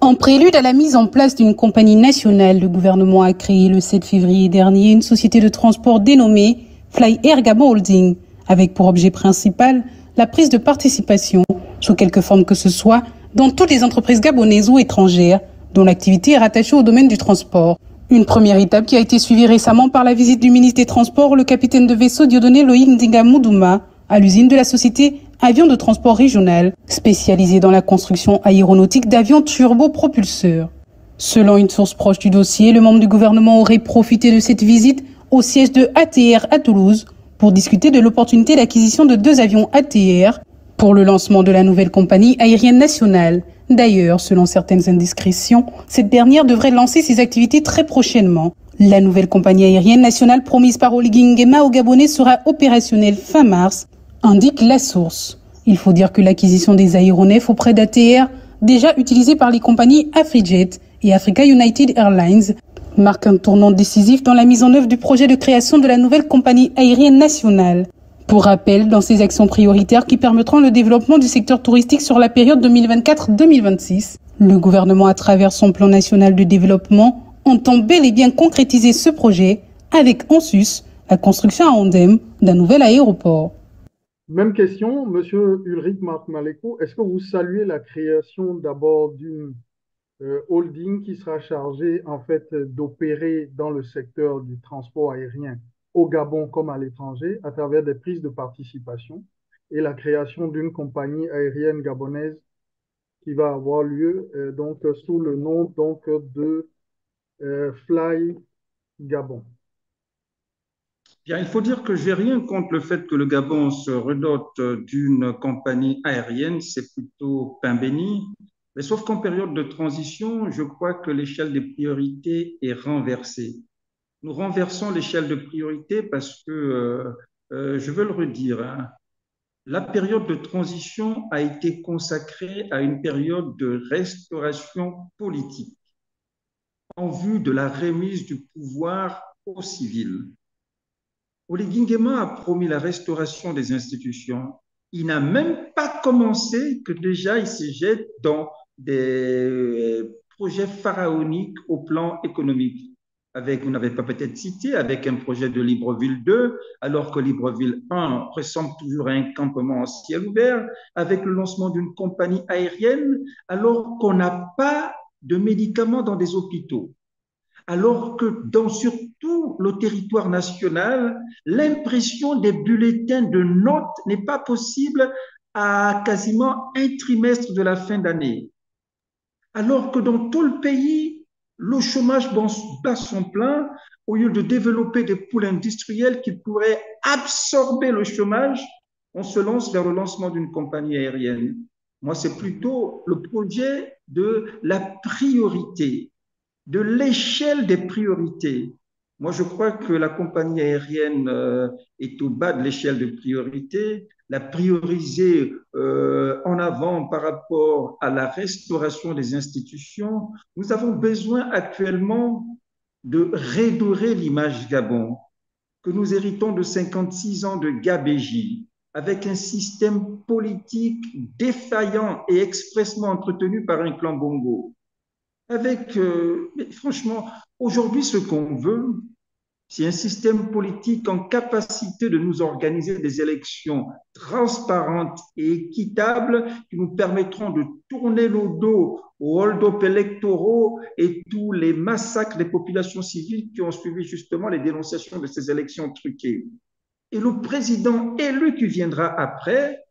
En prélude à la mise en place d'une compagnie nationale, le gouvernement a créé le 7 février dernier une société de transport dénommée Fly Air Gabon Holding, avec pour objet principal la prise de participation, sous quelque forme que ce soit, dans toutes les entreprises gabonaises ou étrangères, dont l'activité est rattachée au domaine du transport. Une première étape qui a été suivie récemment par la visite du ministre des Transports, le capitaine de vaisseau Dieudonné Loïc Ndinga Moudouma, à l'usine de la société Avions de transport régional, spécialisée dans la construction aéronautique d'avions turbopropulseurs. Selon une source proche du dossier, le membre du gouvernement aurait profité de cette visite au siège de ATR à Toulouse pour discuter de l'opportunité d'acquisition de 2 avions ATR pour le lancement de la nouvelle compagnie aérienne nationale. D'ailleurs, selon certaines indiscrétions, cette dernière devrait lancer ses activités très prochainement. La nouvelle compagnie aérienne nationale promise par Oligui Nguema au Gabonais sera opérationnelle fin mars, indique la source. Il faut dire que l'acquisition des aéronefs auprès d'ATR, déjà utilisés par les compagnies AfriJet et Africa United Airlines, marque un tournant décisif dans la mise en œuvre du projet de création de la nouvelle compagnie aérienne nationale. Pour rappel, dans ces actions prioritaires qui permettront le développement du secteur touristique sur la période 2024-2026, le gouvernement, à travers son plan national de développement, entend bel et bien concrétiser ce projet avec en sus la construction à Ondem d'un nouvel aéroport. Même question, Monsieur Ulrich Marc-Maléco, est-ce que vous saluez la création d'abord d'une holding qui sera chargée en fait d'opérer dans le secteur du transport aérien au Gabon comme à l'étranger à travers des prises de participation et la création d'une compagnie aérienne gabonaise qui va avoir lieu donc sous le nom donc de Fly Gabon. Bien, il faut dire que je n'ai rien contre le fait que le Gabon se redote d'une compagnie aérienne, c'est plutôt pain béni. Mais sauf qu'en période de transition, je crois que l'échelle des priorités est renversée. Nous renversons l'échelle de priorité parce que, je veux le redire, hein, la période de transition a été consacrée à une période de restauration politique en vue de la remise du pouvoir aux civils. Oligui Nguema a promis la restauration des institutions. Il n'a même pas commencé que déjà il se jette dans des projets pharaoniques au plan économique. Avec, vous n'avez pas peut-être cité, avec un projet de Libreville 2, alors que Libreville 1 ressemble toujours à un campement en ciel ouvert, avec le lancement d'une compagnie aérienne, alors qu'on n'a pas de médicaments dans des hôpitaux. Alors que sur tout le territoire national, l'impression des bulletins de notes n'est pas possible à quasiment un trimestre de la fin d'année. Alors que dans tout le pays, le chômage bat son plein, au lieu de développer des pôles industriels qui pourraient absorber le chômage, on se lance vers le lancement d'une compagnie aérienne. Moi, c'est plutôt le projet de la priorité, de l'échelle des priorités. Moi, je crois que la compagnie aérienne est au bas de l'échelle de priorité. La prioriser en avant par rapport à la restauration des institutions. Nous avons besoin actuellement de redorer l'image Gabon, que nous héritons de 56 ans de gabégie, avec un système politique défaillant et expressement entretenu par un clan bongo. Mais franchement, aujourd'hui, ce qu'on veut, c'est un système politique en capacité de nous organiser des élections transparentes et équitables qui nous permettront de tourner le dos aux hold-up électoraux et tous les massacres des populations civiles qui ont suivi justement les dénonciations de ces élections truquées. Et le président élu qui viendra après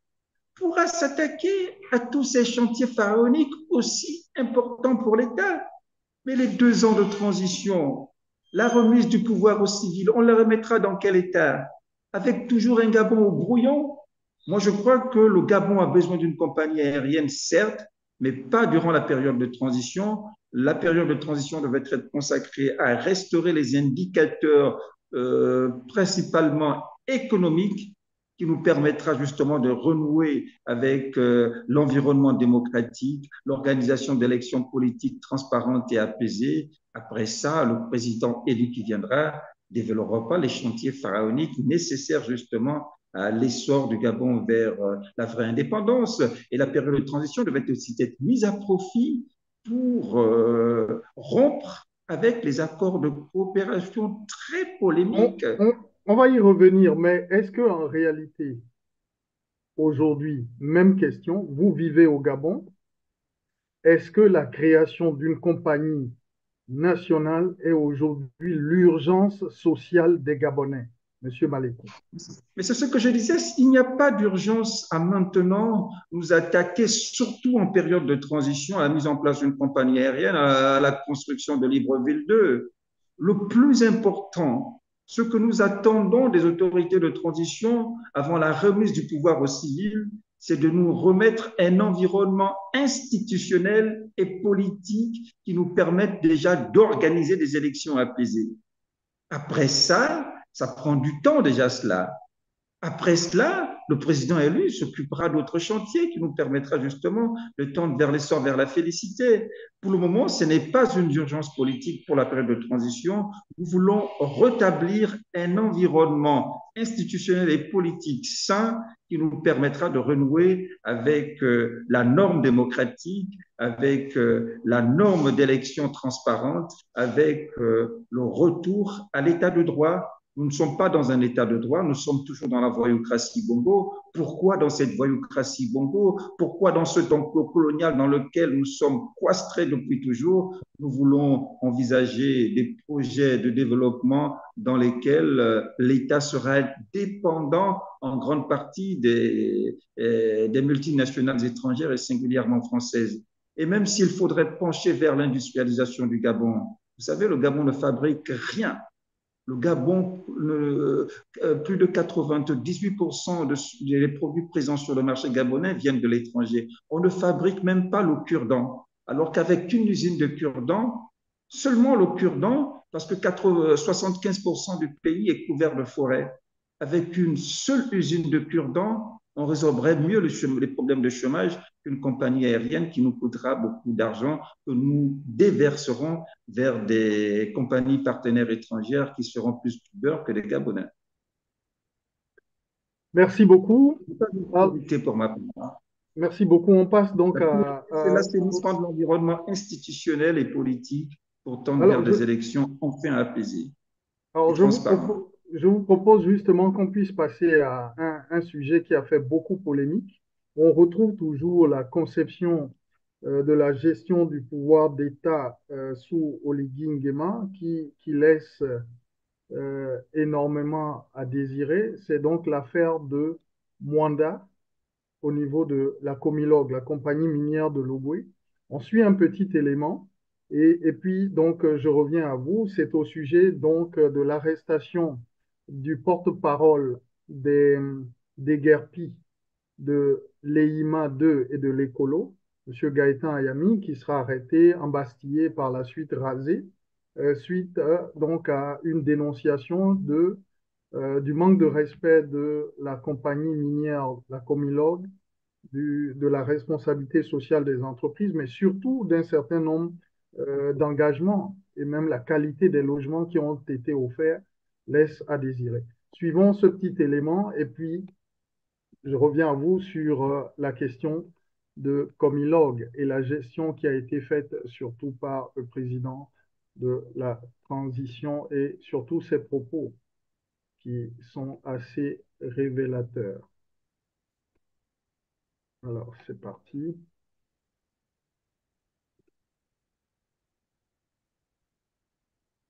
pourra s'attaquer à tous ces chantiers pharaoniques aussi importants pour l'État. Mais les 2 ans de transition, la remise du pouvoir aux civils, on le remettra dans quel état? Avec toujours un Gabon au brouillon? Moi, je crois que le Gabon a besoin d'une compagnie aérienne, certes, mais pas durant la période de transition. La période de transition devait être consacrée à restaurer les indicateurs principalement économiques qui nous permettra justement de renouer avec l'environnement démocratique, l'organisation d'élections politiques transparentes et apaisées. Après ça, le président élu qui viendra développera les chantiers pharaoniques nécessaires justement à l'essor du Gabon vers la vraie indépendance. Et la période de transition devait aussi être mise à profit pour rompre avec les accords de coopération très polémiques. On va y revenir, mais est-ce qu'en réalité, aujourd'hui, même question, vous vivez au Gabon, est-ce que la création d'une compagnie nationale est aujourd'hui l'urgence sociale des Gabonais, Monsieur Maléco? Mais c'est ce que je disais, il n'y a pas d'urgence à maintenant nous attaquer, surtout en période de transition, à la mise en place d'une compagnie aérienne, à la construction de Libreville 2. Le plus important, Ce que nous attendons des autorités de transition avant la remise du pouvoir aux civils, c'est de nous remettre un environnement institutionnel et politique qui nous permette déjà d'organiser des élections apaisées. Après ça, ça prend du temps déjà cela. Après cela, le président élu s'occupera d'autres chantiers qui nous permettra justement de tendre vers l'essor, vers la félicité. Pour le moment, ce n'est pas une urgence politique pour la période de transition. Nous voulons rétablir un environnement institutionnel et politique sain qui nous permettra de renouer avec la norme démocratique, avec la norme d'élection transparente, avec le retour à l'état de droit. Nous ne sommes pas dans un état de droit, nous sommes toujours dans la voyoucratie bongo. Pourquoi dans cette voyoucratie bongo? Pourquoi dans ce temps colonial dans lequel nous sommes cloîtrés depuis toujours? Nous voulons envisager des projets de développement dans lesquels l'État sera dépendant en grande partie des multinationales étrangères et singulièrement françaises. Et même s'il faudrait pencher vers l'industrialisation du Gabon, vous savez, le Gabon ne fabrique rien. Le Gabon, plus de 98% des produits présents sur le marché gabonais viennent de l'étranger. On ne fabrique même pas le cure-dent. Alors qu'avec une usine de cure-dent, seulement le cure-dent, parce que 75% du pays est couvert de forêt, avec une seule usine de cure-dent, on résoudrait mieux les problèmes de chômage qu'une compagnie aérienne qui nous coûtera beaucoup d'argent, que nous déverserons vers des compagnies partenaires étrangères qui seront plus beurre que les Gabonais. Merci beaucoup. Pour ma part. Merci beaucoup. On passe donc à... C'est l'assainissement de l'environnement institutionnel et politique pour tendre vers des élections enfin apaisées. Alors, je vous propose justement qu'on puisse passer à un sujet qui a fait beaucoup polémique. On retrouve toujours la conception de la gestion du pouvoir d'État sous Oligui Nguema qui laisse énormément à désirer. C'est donc l'affaire de Mwanda au niveau de la Comilog, la compagnie minière de Logoué. On suit un petit élément et puis donc je reviens à vous. C'est au sujet donc de l'arrestation du porte-parole des guerpis de l'EIMA 2 et de l'Écolo, M. Gaëtan Ayami, qui sera arrêté, embastillé, par la suite rasé, suite donc à une dénonciation du manque de respect de la compagnie minière, la Comilog, de la responsabilité sociale des entreprises, mais surtout d'un certain nombre d'engagements et même la qualité des logements qui ont été offerts laisse à désirer. Suivons ce petit élément et puis je reviens à vous sur la question de Comilog et la gestion qui a été faite surtout par le président de la transition et surtout ses propos qui sont assez révélateurs. Alors, c'est parti.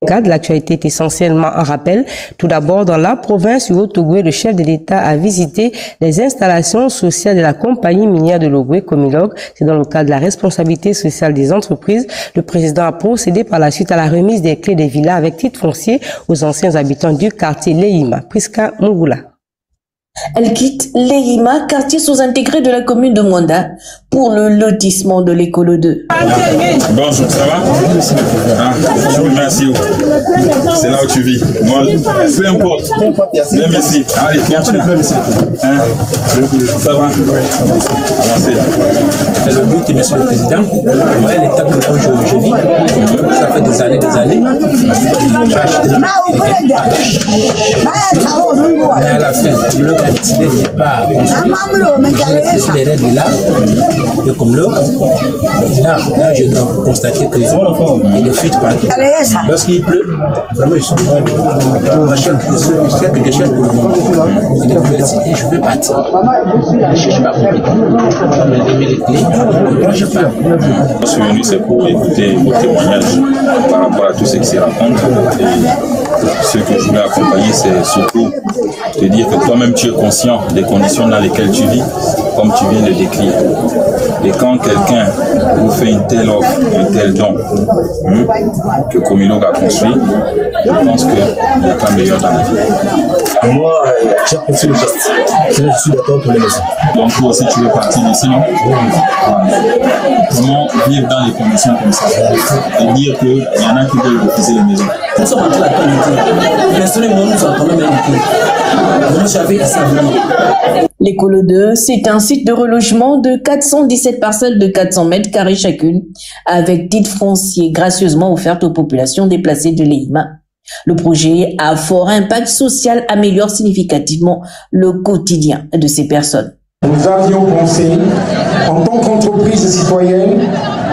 L'actualité est essentiellement un rappel. Tout d'abord, dans la province du Haut-Ogooué, le chef de l'État a visité les installations sociales de la compagnie minière de l'Ogooué, Comilog. C'est dans le cadre de la responsabilité sociale des entreprises. Le président a procédé par la suite à la remise des clés des villas avec titre foncier aux anciens habitants du quartier Leima. Priska Mugula. Elle quitte l'EIMA, quartier sous-intégré de la commune de Mwanda, pour le lotissement de l'Écolo 2. Bonjour, ça va? Je vous remercie. C'est là où tu vis. Moi, peu importe. Viens ici. Allez, continue. Ça va? Avancez. C'est le but, monsieur le président. Moi, l'état où je vis, ça fait des années. Mais à la fin, le a décidé de ne pas construire les règles là, de comme l'eau. Là, je dois constater qu'il est fuite partout. Lorsqu'il pleut, vraiment, je suis quelques déchets pour le moment. Il est publicité, je veux partir. Je ne cherche pas pour me donner les clés. Moi, je pars. Je suis venu, c'est pour écouter vos témoignages par rapport à tout ce qui se raconte. Ce que je voulais accompagner, c'est surtout de dire que toi-même tu es conscient des conditions dans lesquelles tu vis, comme tu viens de décrire. Et quand quelqu'un vous fait une telle offre, un tel don que Comilog a construit, je pense qu'il n'y a pas meilleur dans la vie. Moi, j'apprécie le geste. Je suis d'accord pour les maisons. Donc toi aussi tu veux partir d'ici, non? Comment vivre dans les conditions comme ça et dire qu'il y en a qui veulent refuser les maisons? Nous sommes en train de personnellement, nous sommes quand même un peu. Moi, j'avais ça vraiment. L'école 2, c'est un site de relogement de 417 parcelles de 400 mètres carrés chacune, avec titre foncier gracieusement offert aux populations déplacées de l'EIMA. Le projet à fort impact social améliore significativement le quotidien de ces personnes. Nous avions pensé, en tant qu'entreprise citoyenne,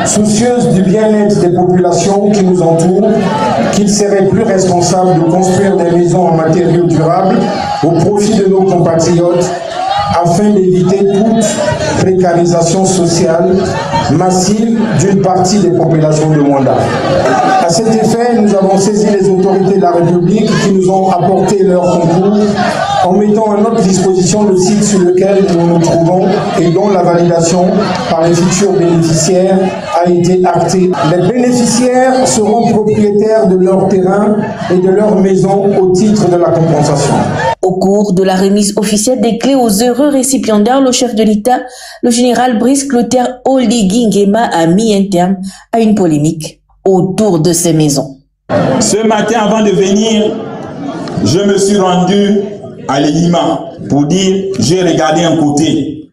soucieuse du bien-être des populations qui nous entourent, qu'il serait plus responsable de construire des maisons en matériaux durables au profit de nos compatriotes afin d'éviter toute précarisation sociale massive d'une partie des populations de Mwanda. À cet effet, nous avons saisi les autorités de la République qui nous ont apporté leur concours en mettant à notre disposition le site sur lequel nous nous trouvons et dont la validation par les futurs bénéficiaires a été actée. Les bénéficiaires seront propriétaires de leur terrain et de leur maison au titre de la compensation. Au cours de la remise officielle des clés aux heureux récipiendaires, le chef de l'État, le général Brice Clotaire Oligui Nguema, a mis un terme à une polémique autour de ces maisons. Ce matin, avant de venir, je me suis rendu à l'EIMA pour dire, j'ai regardé un côté,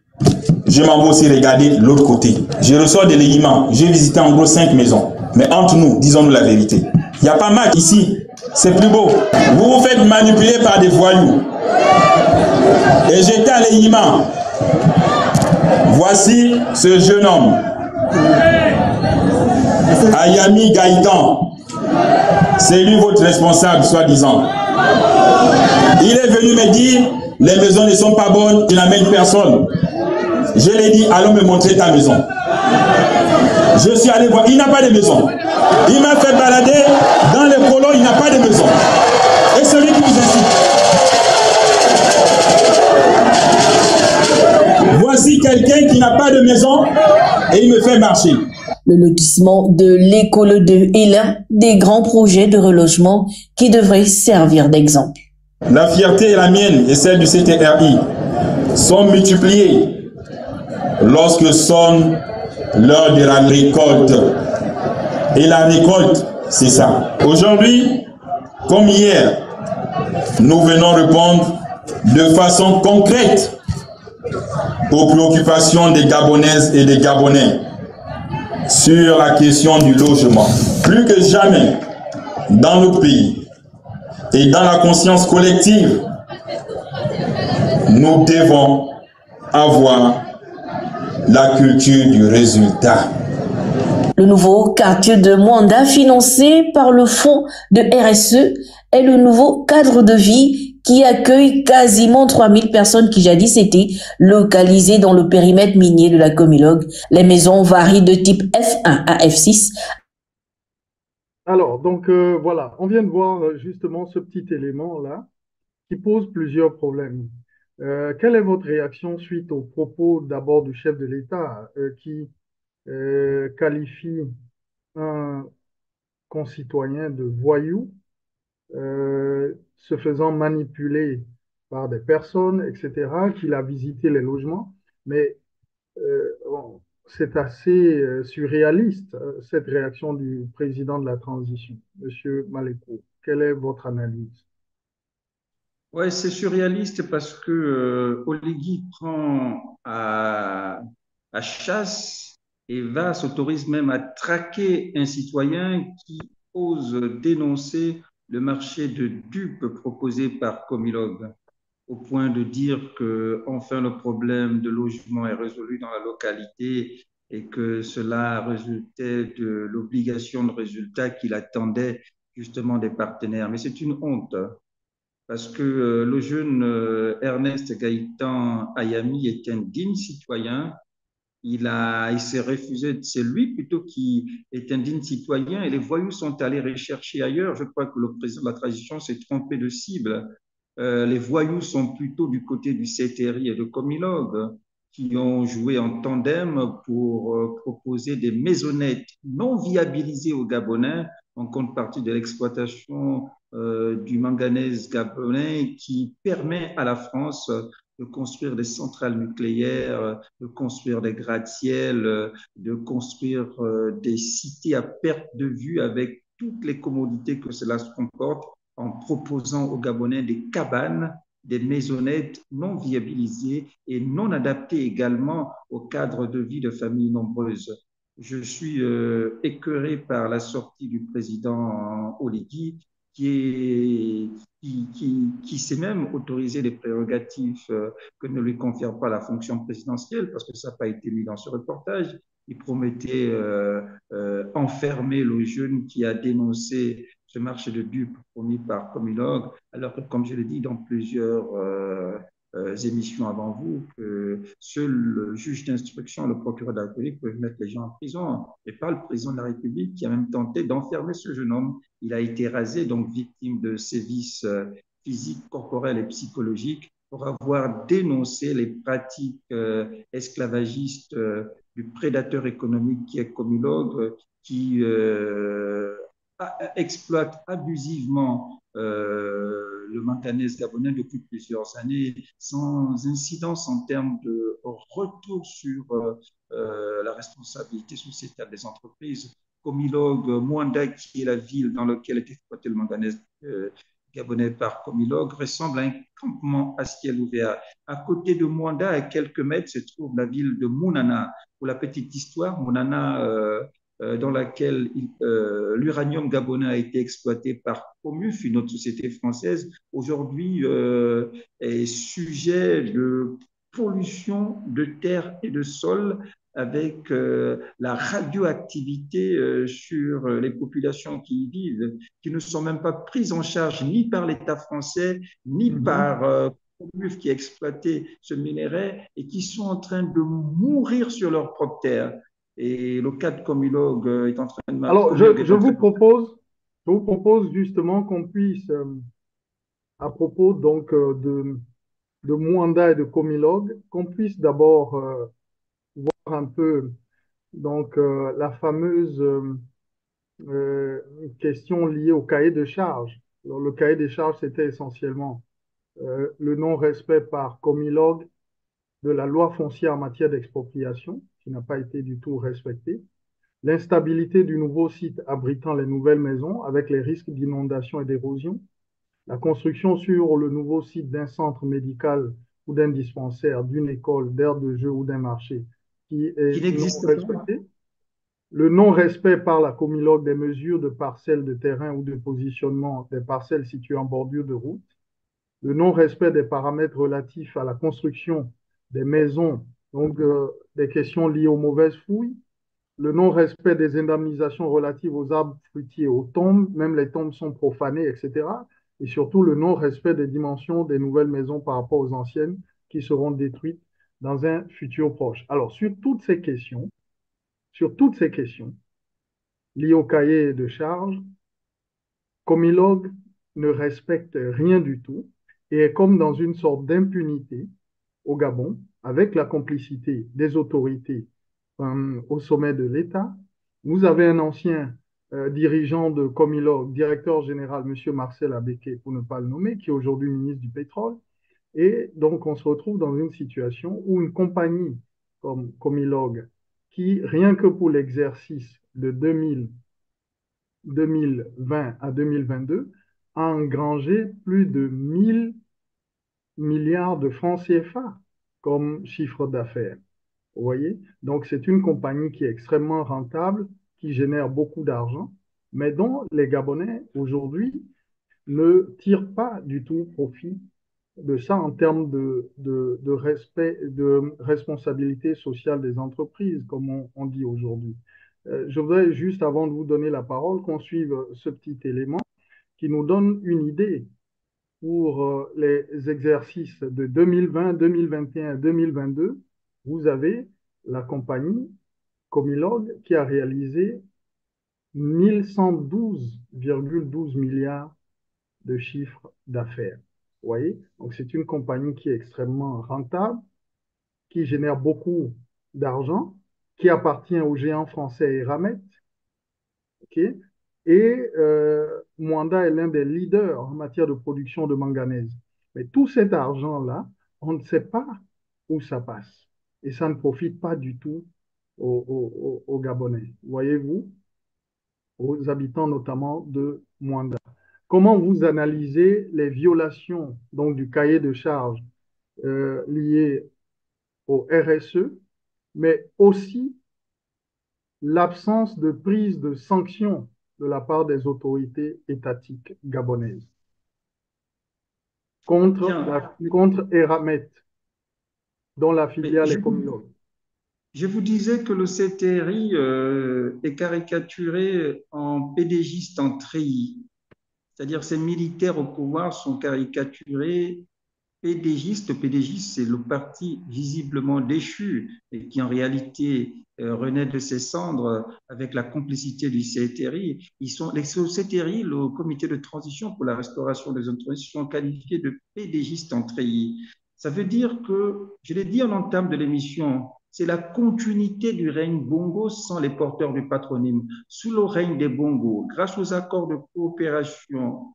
je m'en vais aussi regarder l'autre côté. Je ressors de l'EIMA, j'ai visité en gros 5 maisons. Mais entre nous, disons-nous la vérité. Il n'y a pas mal ici, c'est plus beau. Vous vous faites manipuler par des voyous. Et j'étais à l'EIMA. Voici ce jeune homme, Ayami Gaïtan. C'est lui votre responsable, soi-disant. Il est venu me dire, les maisons ne sont pas bonnes, il n'amène personne. Je lui ai dit, allons me montrer ta maison. Je suis allé voir, il n'a pas de maison. Il m'a fait balader dans les colons, il n'a pas de maison. Et celui qui vous incite. Voici quelqu'un qui n'a pas de maison et il me fait marcher. Le lotissement de l'école 2 est l'un des grands projets de relogement qui devrait servir d'exemple. La fierté est la mienne et celle du CTRI sont multipliées lorsque sonne l'heure de la récolte. Et la récolte, c'est ça. Aujourd'hui, comme hier, nous venons répondre de façon concrète aux préoccupations des Gabonaises et des Gabonais sur la question du logement. Plus que jamais, dans notre pays et dans la conscience collective, nous devons avoir la culture du résultat. Le nouveau quartier de Mwanda, financé par le fonds de RSE, est le nouveau cadre de vie qui accueille quasiment 3000 personnes qui jadis étaient localisées dans le périmètre minier de la Comilog. Les maisons varient de type F1 à F6. Alors, donc voilà, on vient de voir justement ce petit élément-là qui pose plusieurs problèmes. Quelle est votre réaction suite aux propos d'abord du chef de l'État qui qualifie un concitoyen de voyou, se faisant manipuler par des personnes, etc., qu'il a visité les logements, mais bon, c'est assez surréaliste, cette réaction du président de la transition, M. Maléco. Quelle est votre analyse? Oui, c'est surréaliste parce que Oligui prend à chasse et s'autorise même à traquer un citoyen qui ose dénoncer le marché de dupes proposé par Comilog, au point de dire que enfin le problème de logement est résolu dans la localité et que cela résultait de l'obligation de résultat qu'il attendait justement des partenaires. Mais c'est une honte parce que le jeune Ernest Gaïtan Ayami est un digne citoyen il s'est refusé, c'est lui plutôt qui est un digne citoyen et les voyous sont allés rechercher ailleurs. Je crois que le président de la transition s'est trompé de cible. Les voyous sont plutôt du côté du CTRI et de Comilog qui ont joué en tandem pour proposer des maisonnettes non viabilisées aux Gabonais en contrepartie de l'exploitation du manganèse gabonais qui permet à la France de construire des centrales nucléaires, de construire des gratte-ciel, de construire des cités à perte de vue avec toutes les commodités que cela comporte en proposant aux Gabonais des cabanes, des maisonnettes non viabilisées et non adaptées également au cadre de vie de familles nombreuses. Je suis écœuré par la sortie du président Oligui qui s'est même autorisé des prérogatives que ne lui confère pas la fonction présidentielle, parce que ça n'a pas été mis dans ce reportage. Il promettait enfermer le jeune qui a dénoncé ce marché de dupes promis par Comilog, alors que, comme je l'ai dit dans plusieurs émissions avant vous, que seul le juge d'instruction, le procureur de la République peuvent mettre les gens en prison, et pas le président de la République qui a même tenté d'enfermer ce jeune homme. Il a été rasé, donc victime de sévices physiques, corporels et psychologiques pour avoir dénoncé les pratiques esclavagistes du prédateur économique qui est Comilog, qui exploite abusivement le manganèse gabonais depuis plusieurs années, sans incidence en termes de retour sur la responsabilité sociétale des entreprises. Comilog, Mwanda, qui est la ville dans laquelle est exploité le manganèse gabonais par Comilog, ressemble à un campement à ciel ouvert. À côté de Mwanda, à quelques mètres, se trouve la ville de Mounana. Pour la petite histoire, Mounana, dans laquelle l'uranium gabonais a été exploité par Comuf, une autre société française, aujourd'hui est sujet de pollution de terre et de sol avec la radioactivité sur les populations qui y vivent, qui ne sont même pas prises en charge ni par l'État français, ni par Comuf qui a exploité ce minerai et qui sont en train de mourir sur leur propre terre. Et le cas de Comilog est en train de... Alors, je vous propose justement qu'on puisse, à propos donc de Mwanda et de Comilog, qu'on puisse d'abord voir un peu donc la fameuse question liée au cahier de charges. Alors, le cahier des charges, c'était essentiellement le non-respect par Comilog de la loi foncière en matière d'expropriation, qui n'a pas été du tout respectée, l'instabilité du nouveau site abritant les nouvelles maisons avec les risques d'inondation et d'érosion, la construction sur le nouveau site d'un centre médical ou d'un dispensaire, d'une école, d'aire de jeu ou d'un marché qui est non respecté, le non-respect par la Comilog des mesures de parcelles de terrain ou de positionnement des parcelles situées en bordure de route, le non-respect des paramètres relatifs à la construction des maisons, donc des questions liées aux mauvaises fouilles, le non-respect des indemnisations relatives aux arbres fruitiers, aux tombes, même les tombes sont profanées, etc. Et surtout le non-respect des dimensions des nouvelles maisons par rapport aux anciennes qui seront détruites dans un futur proche. Alors, sur toutes ces questions liées au cahier de charges, Comilog ne respecte rien du tout et est comme dans une sorte d'impunité au Gabon, avec la complicité des autorités au sommet de l'État. Vous avez un ancien dirigeant de Comilog, directeur général, M. Marcel Abeke, pour ne pas le nommer, qui est aujourd'hui ministre du Pétrole. Et donc, on se retrouve dans une situation où une compagnie comme Comilog, qui, rien que pour l'exercice de 2020 à 2022, a engrangé plus de 1000 milliards de francs CFA comme chiffre d'affaires. Vous voyez? Donc, c'est une compagnie qui est extrêmement rentable, qui génère beaucoup d'argent, mais dont les Gabonais, aujourd'hui, ne tirent pas du tout profit de ça en termes de respect, de responsabilité sociale des entreprises, comme on dit aujourd'hui. Je voudrais juste, avant de vous donner la parole, qu'on suive ce petit élément qui nous donne une idée pour les exercices de 2020, 2021, 2022. Vous avez la compagnie Comilog qui a réalisé 1112,12 milliards de chiffre d'affaires. Vous voyez? Donc, c'est une compagnie qui est extrêmement rentable, qui génère beaucoup d'argent, qui appartient au géant français Eramet. Okay? Et Mwanda est l'un des leaders en matière de production de manganèse. Mais tout cet argent-là, on ne sait pas où ça passe. Et ça ne profite pas du tout aux Gabonais. Voyez-vous? Aux habitants notamment de Mwanda. Comment vous analysez les violations donc, du cahier de charges liées au RSE, mais aussi l'absence de prise de sanctions de la part des autorités étatiques gabonaises contre Eramet, dont la filiale est Comilog. Je vous disais que le CTRI est caricaturé en pédégiste en treillis. C'est-à-dire ces militaires au pouvoir sont caricaturés pédégiste. Pédégiste, c'est le parti visiblement déchu et qui en réalité renaît de ses cendres avec la complicité du CTRI. Les CTRI, le comité de transition pour la restauration des zones de transition, sont qualifiés de pédégistes en treillis. Ça veut dire que, je l'ai dit en entame de l'émission, c'est la continuité du règne Bongo sans les porteurs du patronyme. Sous le règne des Bongo, grâce aux accords de coopération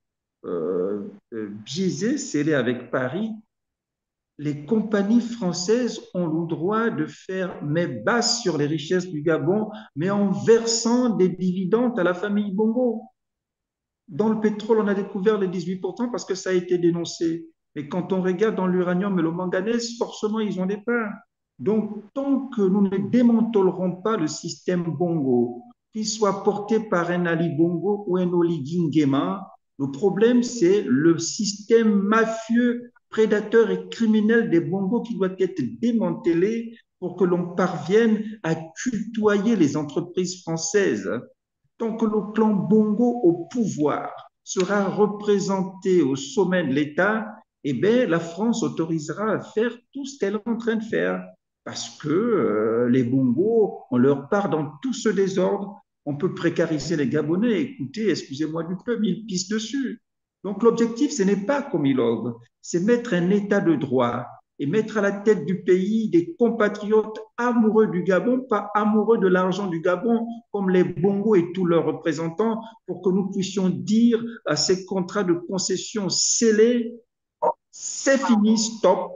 biaisés, scellés avec Paris, les compagnies françaises ont le droit de faire main basse sur les richesses du Gabon, mais en versant des dividendes à la famille Bongo. Dans le pétrole, on a découvert les 18% parce que ça a été dénoncé. Mais quand on regarde dans l'uranium et le manganèse, forcément, ils ont des parts. Donc, tant que nous ne démantelerons pas le système Bongo, qu'il soit porté par un Ali Bongo ou un Oligui Nguema, le problème, c'est le système mafieux, prédateur et criminel des Bongo qui doit être démantelé pour que l'on parvienne à tutoyer les entreprises françaises. Tant que le clan Bongo au pouvoir sera représenté au sommet de l'État, eh bien, la France autorisera à faire tout ce qu'elle est en train de faire. Parce que les Bongo, on leur part dans tout ce désordre. On peut précariser les Gabonais. Écoutez, excusez-moi du peu, mais ils pissent dessus. Donc l'objectif, ce n'est pas Comilog, c'est mettre un État de droit et mettre à la tête du pays des compatriotes amoureux du Gabon, pas amoureux de l'argent du Gabon, comme les Bongo et tous leurs représentants, pour que nous puissions dire à ces contrats de concession scellés, c'est fini, stop.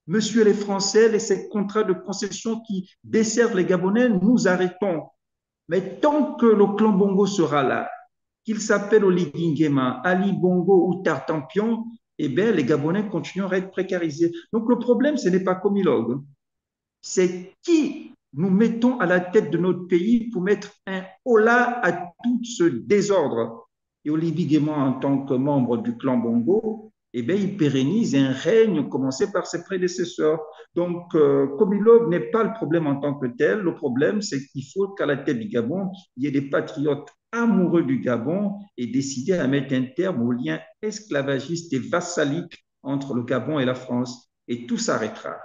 Monsieur les Français, ces contrats de concession qui desservent les Gabonais, nous arrêtons. Mais tant que le clan Bongo sera là, qu'il s'appelle Oligui Nguema, Ali Bongo ou Tartampion, eh bien, les Gabonais continueront à être précarisés. Donc, le problème, ce n'est pas Comilog. C'est qui nous mettons à la tête de notre pays pour mettre un holà à tout ce désordre. Et Oligui Nguema, en tant que membre du clan Bongo, eh bien, il pérennise un règne commencé par ses prédécesseurs. Donc, Comilog n'est pas le problème en tant que tel. Le problème, c'est qu'il faut qu'à la tête du Gabon, il y ait des patriotes amoureux du Gabon et décidés à mettre un terme aux liens esclavagistes et vassaliques entre le Gabon et la France. Et tout s'arrêtera.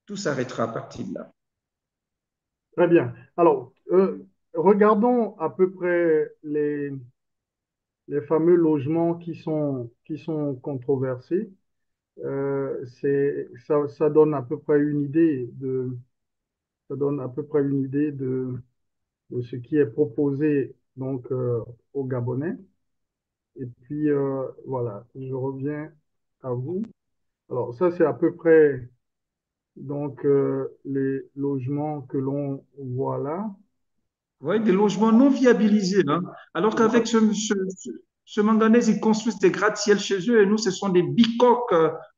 Tout s'arrêtera à partir de là. Très bien. Alors, regardons à peu près les fameux logements qui sont controversés. Ça donne à peu près une idée de ce qui est proposé donc aux Gabonais. Et puis voilà, je reviens à vous. Alors ça, c'est à peu près donc les logements que l'on voit là. Oui, des logements non viabilisés. Hein? Alors qu'avec ce manganèse, ils construisent des gratte-ciel chez eux et nous, ce sont des bicoques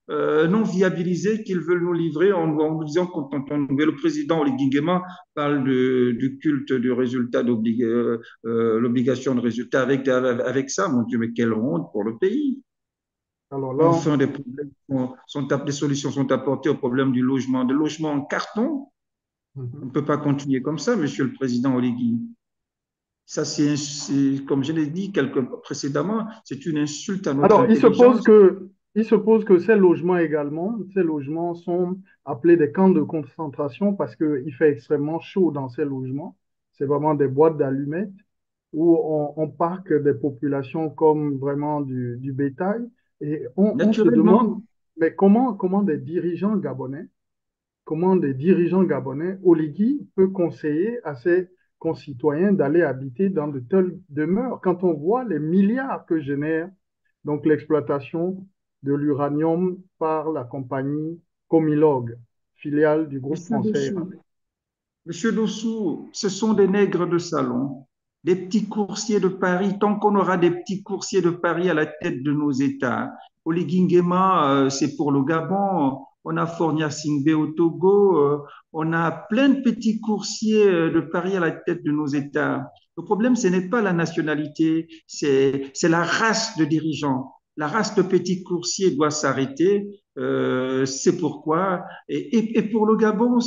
non viabilisés qu'ils veulent nous livrer en nous disant quand le président Oligui Nguema parle du culte du résultat, l'obligation de résultat avec ça. Mon Dieu, mais quelle honte pour le pays. Alors là, enfin, des solutions sont apportées au problème du logement. Des logements en carton. On ne peut pas continuer comme ça, Monsieur le Président Oligui. Ça, comme je l'ai dit précédemment, c'est une insulte à notre intelligence. Alors, il se pose que ces logements également, ces logements sont appelés des camps de concentration parce qu'il fait extrêmement chaud dans ces logements. C'est vraiment des boîtes d'allumettes où on parque des populations comme vraiment du bétail. Et on se demande, Naturellement. mais comment des dirigeants gabonais, comment des dirigeants gabonais, Oligui peut conseiller à ses concitoyens d'aller habiter dans de telles demeures quand on voit les milliards que génère donc l'exploitation de l'uranium par la compagnie Comilog, filiale du groupe Monsieur français Dossou, Eramet. Monsieur Dossou, ce sont des nègres de salon, des petits coursiers de Paris. Tant qu'on aura des petits coursiers de Paris à la tête de nos États, Oligui Nguema, c'est pour le Gabon. On a Fornia Singbe au Togo. On a plein de petits coursiers de Paris à la tête de nos États. Le problème, ce n'est pas la nationalité, c'est la race de dirigeants. La race de petits coursiers doit s'arrêter. C'est pourquoi. Et pour le Gabon,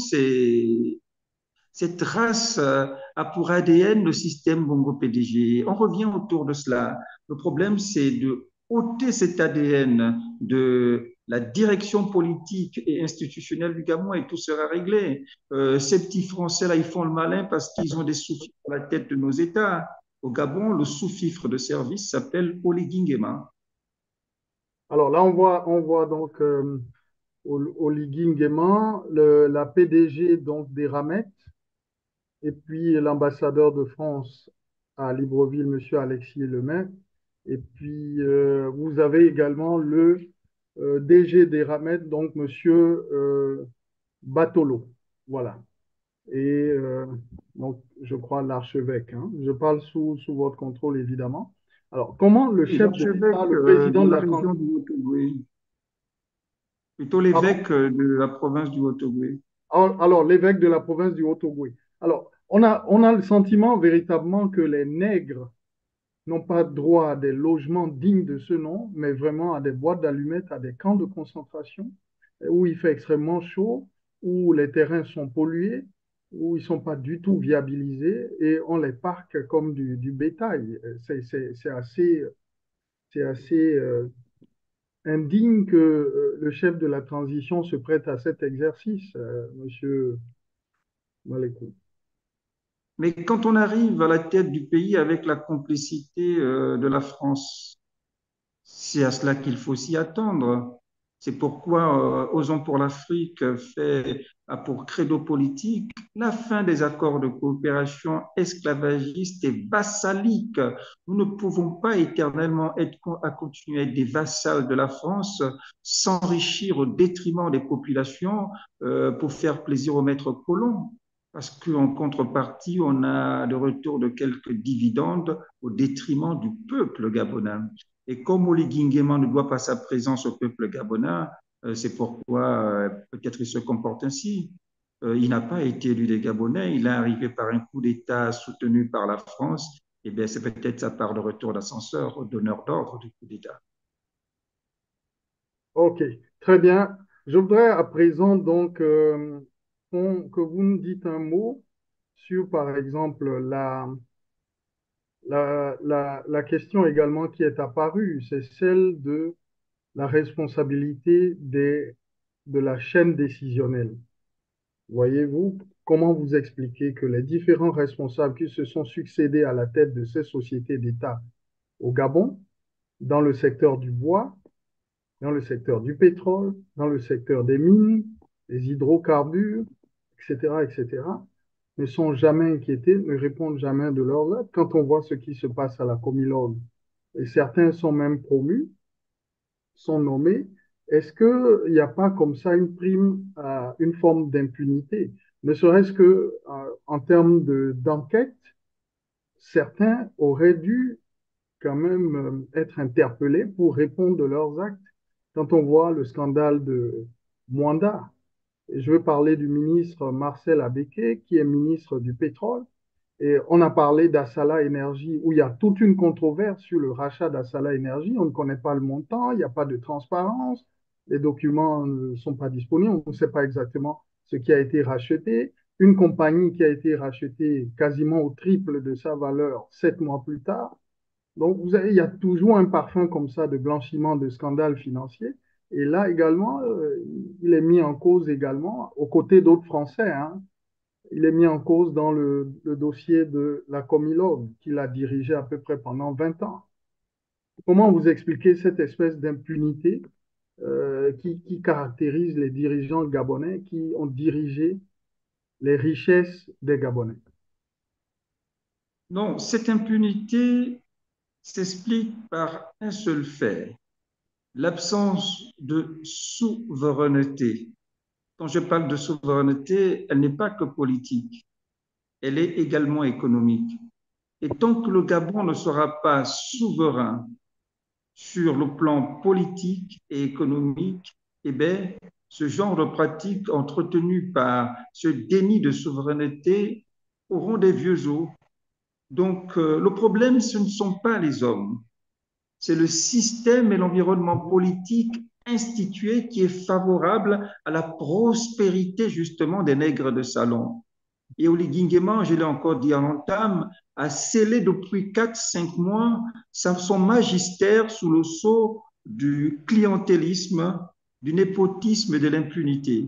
cette race a pour ADN le système Bongo PDG. On revient autour de cela. Le problème, c'est de ôter cet ADN de la direction politique et institutionnelle du Gabon et tout sera réglé. Ces petits Français-là, ils font le malin parce qu'ils ont des sous-fifres à la tête de nos États. Au Gabon, le sous-fifre de service s'appelle Oligui Nguema. Alors là, on voit donc Oligui Nguema, la PDG donc d'Eramet, et puis l'ambassadeur de France à Libreville, M. Alexis Lemay. Et puis, vous avez également le DG d'Eramet, donc M. Batolo. Voilà. Et donc, je crois l'archevêque. Hein. Je parle sous votre contrôle, évidemment. Alors, comment le Oui, chef de l'État, l'archevêque le président de de la la région transition, du Haut-Ogooué, plutôt l'évêque de la province du Haut-Ogooué. alors l'évêque de la province du Haut-Ogooué. Alors, on a le sentiment véritablement que les nègres n'ont pas droit à des logements dignes de ce nom, mais vraiment à des boîtes d'allumettes, à des camps de concentration, où il fait extrêmement chaud, où les terrains sont pollués, où ils ne sont pas du tout viabilisés, et on les parque comme du bétail. C'est assez indigne que le chef de la transition se prête à cet exercice, Monsieur Malekou. Mais quand on arrive à la tête du pays avec la complicité de la France, c'est à cela qu'il faut s'y attendre. C'est pourquoi Osons pour l'Afrique a pour credo politique la fin des accords de coopération esclavagistes et vassaliques. Nous ne pouvons pas éternellement continuer à être des vassals de la France, s'enrichir au détriment des populations pour faire plaisir aux maîtres colons. Parce qu'en contrepartie, on a le retour de quelques dividendes au détriment du peuple gabonais. Et comme Oligui Nguema ne doit pas sa présence au peuple gabonais, c'est pourquoi peut-être il se comporte ainsi. Il n'a pas été élu des Gabonais, il est arrivé par un coup d'État soutenu par la France. Et bien, c'est peut-être sa part de retour d'ascenseur, au donneur d'ordre du coup d'État. Ok, très bien. Je voudrais à présent donc que vous nous dites un mot sur, par exemple, la question également qui est apparue, c'est celle de la responsabilité de la chaîne décisionnelle. Voyez-vous, comment vous expliquez que les différents responsables qui se sont succédés à la tête de ces sociétés d'État au Gabon, dans le secteur du bois, dans le secteur du pétrole, dans le secteur des mines, des hydrocarbures, etc., ne sont jamais inquiétés, ne répondent jamais de leurs actes. Quand on voit ce qui se passe à la Comilog, et certains sont même promus, sont nommés, est-ce qu'il n'y a pas comme ça une prime à une forme d'impunité? Ne serait-ce que en termes d'enquête, certains auraient dû quand même être interpellés pour répondre de leurs actes. Quand on voit le scandale de Mwanda, et je veux parler du ministre Marcel Abeke, qui est ministre du pétrole, et on a parlé d'Assala Énergie, où il y a toute une controverse sur le rachat d'Assala Énergie. On ne connaît pas le montant, il n'y a pas de transparence, les documents ne sont pas disponibles, on ne sait pas exactement ce qui a été racheté. Une compagnie qui a été rachetée quasiment au triple de sa valeur 7 mois plus tard. Donc, il y a toujours un parfum comme ça de blanchiment, de scandale financier. Et là également, il est mis en cause également, aux côtés d'autres Français, hein. Il est mis en cause dans le dossier de la Comilog, qu'il a dirigé à peu près pendant 20 ans. Comment vous expliquez cette espèce d'impunité qui caractérise les dirigeants gabonais qui ont dirigé les richesses des Gabonais? Non, cette impunité s'explique par un seul fait, l'absence de souveraineté. Quand je parle de souveraineté, elle n'est pas que politique, elle est également économique. Et tant que le Gabon ne sera pas souverain sur le plan politique et économique, eh bien, ce genre de pratiques entretenues par ce déni de souveraineté auront des vieux os. Donc, le problème, ce ne sont pas les hommes, c'est le système et l'environnement politique institué qui est favorable à la prospérité justement des nègres de salon. Et Oligui Nguema, je l'ai encore dit en entame, a scellé depuis 4-5 mois son magistère sous le sceau du clientélisme, du népotisme et de l'impunité.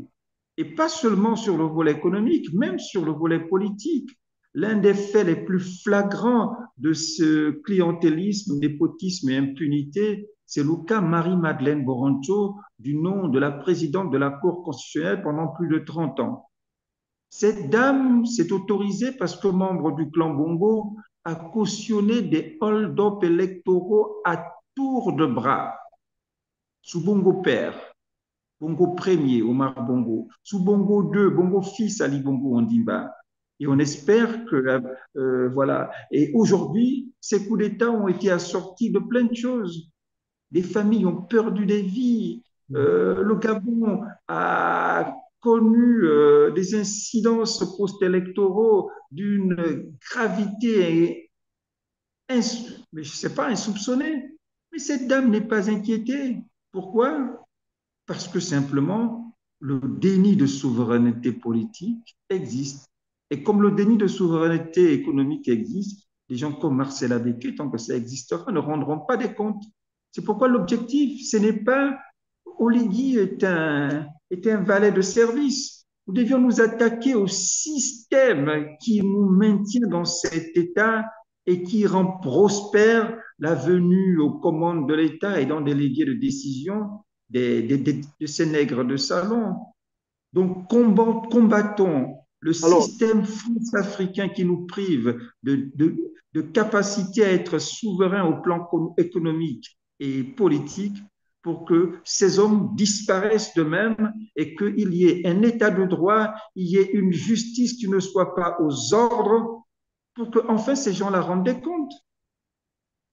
Et pas seulement sur le volet économique, même sur le volet politique. L'un des faits les plus flagrants de ce clientélisme, népotisme et impunité, c'est le cas Marie-Madeleine Boroncho, du nom de la présidente de la Cour constitutionnelle pendant plus de 30 ans. Cette dame s'est autorisée, parce que membre du clan Bongo, à cautionner des hold-up électoraux à tour de bras, sous Bongo père, Bongo premier, Omar Bongo, sous Bongo 2, Bongo fils, Ali Bongo Ondimba. Et on espère que, voilà. Et aujourd'hui, ces coups d'État ont été assortis de plein de choses. Des familles ont perdu des vies. Le Gabon a connu des incidences post-électoraux d'une gravité, mais je ne sais pas, insoupçonnée. Mais cette dame n'est pas inquiétée. Pourquoi? Parce que simplement, le déni de souveraineté politique existe. Et comme le déni de souveraineté économique existe, les gens comme Marcel Adéqué, tant que ça existera, ne rendront pas des comptes. C'est pourquoi l'objectif, ce n'est pas Oligui est un valet de service. Nous devions nous attaquer au système qui nous maintient dans cet état et qui rend prospère la venue aux commandes de l'État et dans des leviers de décision de ces nègres de salon. Donc, combattons le système france-africain qui nous prive de capacité à être souverain au plan économique et politique pour que ces hommes disparaissent d'eux-mêmes et qu'il y ait un état de droit, il y ait une justice qui ne soit pas aux ordres pour que enfin ces gens-là rendent des comptes.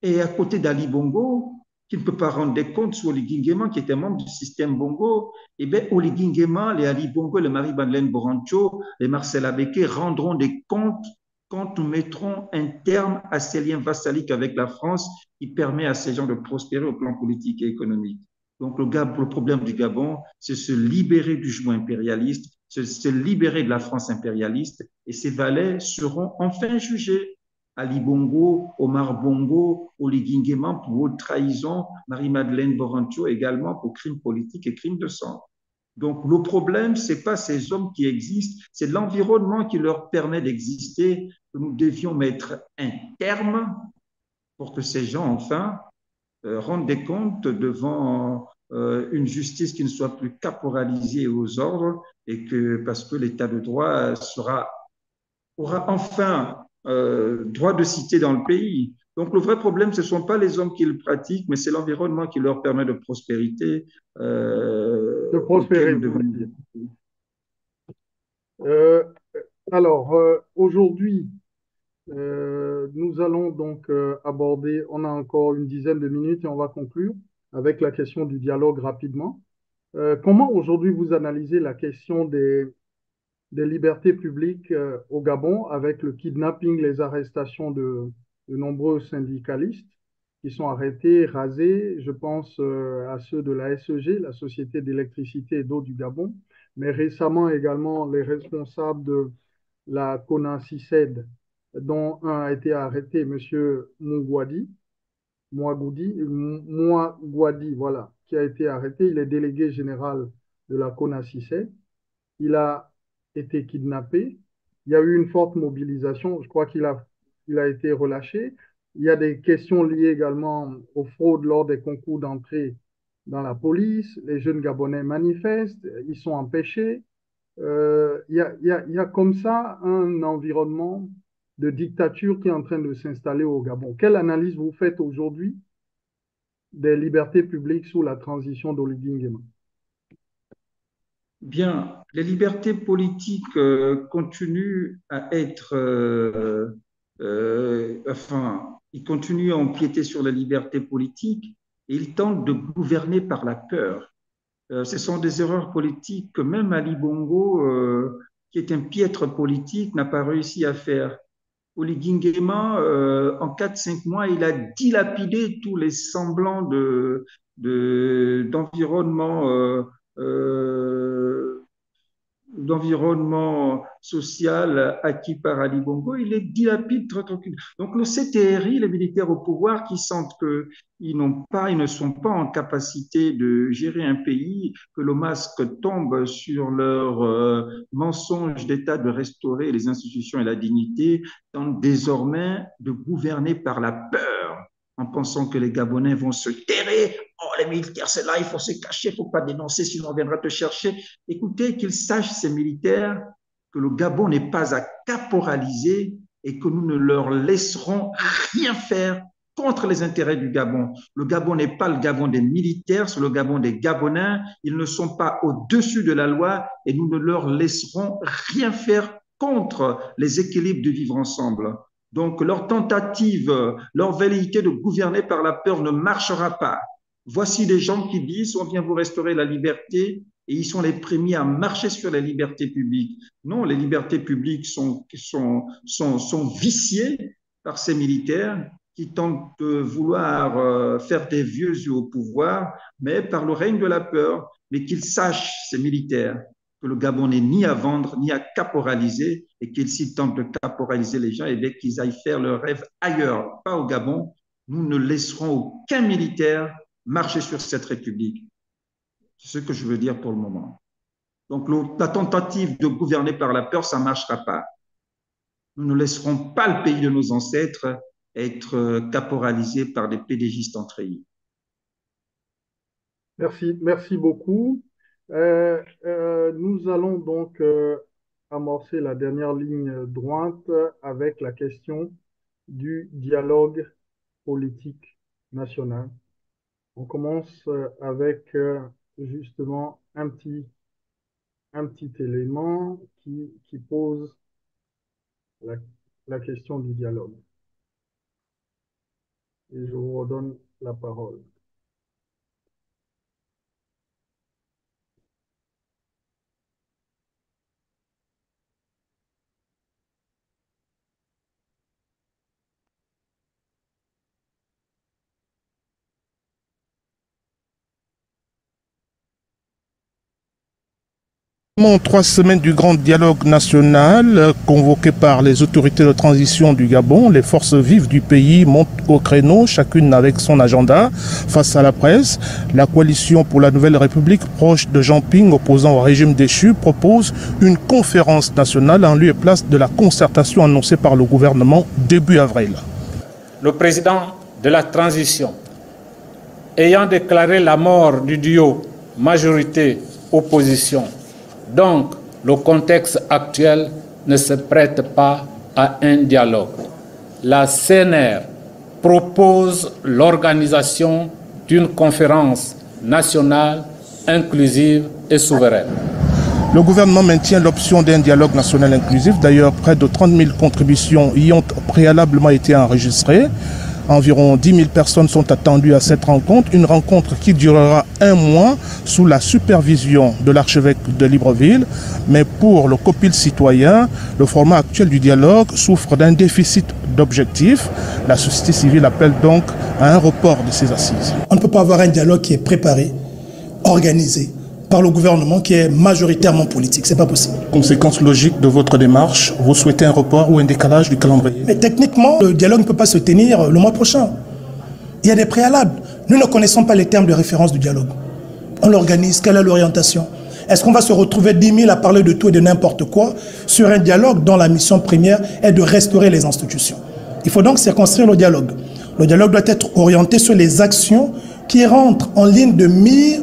Et à côté d'Ali Bongo, qui ne peut pas rendre des comptes sur Oligui Nguema, qui était membre du système Bongo, eh bien, Oligui Nguema, les Ali Bongo, les Marie-Madeleine Borancho, les Marcel Abeke rendront des comptes quand nous mettrons un terme à ces liens vassaliques avec la France qui permet à ces gens de prospérer au plan politique et économique. Donc, le problème du Gabon, c'est se libérer du joug impérialiste, se libérer de la France impérialiste, et ces valets seront enfin jugés. Ali Bongo, Omar Bongo, Oligui Nguema pour haute trahison, Marie-Madeleine Borancho également pour crimes politiques et crimes de sang. Donc, le problème, ce n'est pas ces hommes qui existent, c'est l'environnement qui leur permet d'exister, que nous devions mettre un terme pour que ces gens, enfin, rendent des comptes devant une justice qui ne soit plus caporalisée aux ordres et que, parce que l'état de droit aura enfin droit de cité dans le pays. Donc le vrai problème, ce ne sont pas les hommes qui le pratiquent, mais c'est l'environnement qui leur permet de prospérité. De prospérer. Alors, aujourd'hui, nous allons donc aborder, on a encore une dizaine de minutes et on va conclure avec la question du dialogue rapidement. Comment aujourd'hui vous analysez la question des libertés publiques au Gabon avec le kidnapping, les arrestations de nombreux syndicalistes qui sont arrêtés, rasés? Je pense à ceux de la SEG, la Société d'électricité et d'eau du Gabon, mais récemment également les responsables de la CONA CICED, dont un a été arrêté, M. Mungwadi. Mouagouadi, voilà, qui a été arrêté. Il est délégué général de la CONACICET. Il a été kidnappé. Il y a eu une forte mobilisation. Je crois qu'il a été relâché. Il y a des questions liées également aux fraudes lors des concours d'entrée dans la police. Les jeunes Gabonais manifestent, ils sont empêchés. Il y a comme ça un environnement de dictature qui est en train de s'installer au Gabon. Quelle analyse vous faites aujourd'hui des libertés publiques sous la transition d'Oligui Nguema? Bien, les libertés politiques continuent à être, ils continuent à empiéter sur les libertés politiques et ils tentent de gouverner par la peur. Ce sont des erreurs politiques que même Ali Bongo, qui est un piètre politique, n'a pas réussi à faire. Oligui Nguema, en 4-5 mois, il a dilapidé tous les semblants d'environnement social acquis par Ali Bongo, il est dilapide très tranquille. Donc le CTRI, les militaires au pouvoir qui sentent qu'ils ne sont pas en capacité de gérer un pays, que le masque tombe sur leur mensonge d'État de restaurer les institutions et la dignité, tentent désormais de gouverner par la peur, en pensant que les Gabonais vont se terrer. Oh, les militaires, c'est là, il faut se cacher, il ne faut pas dénoncer, sinon on viendra te chercher. Écoutez, qu'ils sachent, ces militaires, que le Gabon n'est pas à caporaliser et que nous ne leur laisserons rien faire contre les intérêts du Gabon. Le Gabon n'est pas le Gabon des militaires, c'est le Gabon des Gabonais. Ils ne sont pas au-dessus de la loi et nous ne leur laisserons rien faire contre les équilibres de vivre ensemble. Donc, leur tentative, leur velléité de gouverner par la peur ne marchera pas. Voici des gens qui disent on vient vous restaurer la liberté et ils sont les premiers à marcher sur les libertés publiques. Non, les libertés publiques sont viciées par ces militaires qui tentent de vouloir faire des vieux yeux au pouvoir, mais par le règne de la peur. Mais qu'ils sachent, ces militaires, que le Gabon n'est ni à vendre, ni à caporaliser, et qu'ils s'y tentent de caporaliser les gens, et bien qu'ils aillent faire leur rêve ailleurs, pas au Gabon. Nous ne laisserons aucun militaire marcher sur cette République. C'est ce que je veux dire pour le moment. Donc, la tentative de gouverner par la peur, ça ne marchera pas. Nous ne laisserons pas le pays de nos ancêtres être caporalisé par des pédégistes en treillis. Merci beaucoup. Nous allons donc amorcer la dernière ligne droite avec la question du dialogue politique national. On commence avec justement un petit élément qui pose la question du dialogue. Et je vous redonne la parole. En 3 semaines du grand dialogue national convoqué par les autorités de transition du Gabon, les forces vives du pays montent au créneau, chacune avec son agenda. Face à la presse, la coalition pour la Nouvelle République, proche de Jean Ping, opposant au régime déchu, propose une conférence nationale en lieu et place de la concertation annoncée par le gouvernement début avril. Le président de la transition, ayant déclaré la mort du duo majorité-opposition, donc, le contexte actuel ne se prête pas à un dialogue. La CNR propose l'organisation d'une conférence nationale inclusive et souveraine. Le gouvernement maintient l'option d'un dialogue national inclusif. D'ailleurs, près de 30 000 contributions y ont préalablement été enregistrées. Environ 10 000 personnes sont attendues à cette rencontre, une rencontre qui durera 1 mois sous la supervision de l'archevêque de Libreville. Mais pour le COPIL citoyen, le format actuel du dialogue souffre d'un déficit d'objectifs. La société civile appelle donc à un report de ces assises. On ne peut pas avoir un dialogue qui est préparé, organisé par le gouvernement qui est majoritairement politique. C'est pas possible. Conséquence logique de votre démarche, vous souhaitez un report ou un décalage du calendrier? Mais techniquement, le dialogue ne peut pas se tenir le mois prochain. Il y a des préalables. Nous ne connaissons pas les termes de référence du dialogue. On l'organise, quelle est l'orientation? Est-ce qu'on va se retrouver 10 000 à parler de tout et de n'importe quoi sur un dialogue dont la mission première est de restaurer les institutions? Il faut donc circonscrire le dialogue. Le dialogue doit être orienté sur les actions qui rentrent en ligne de mire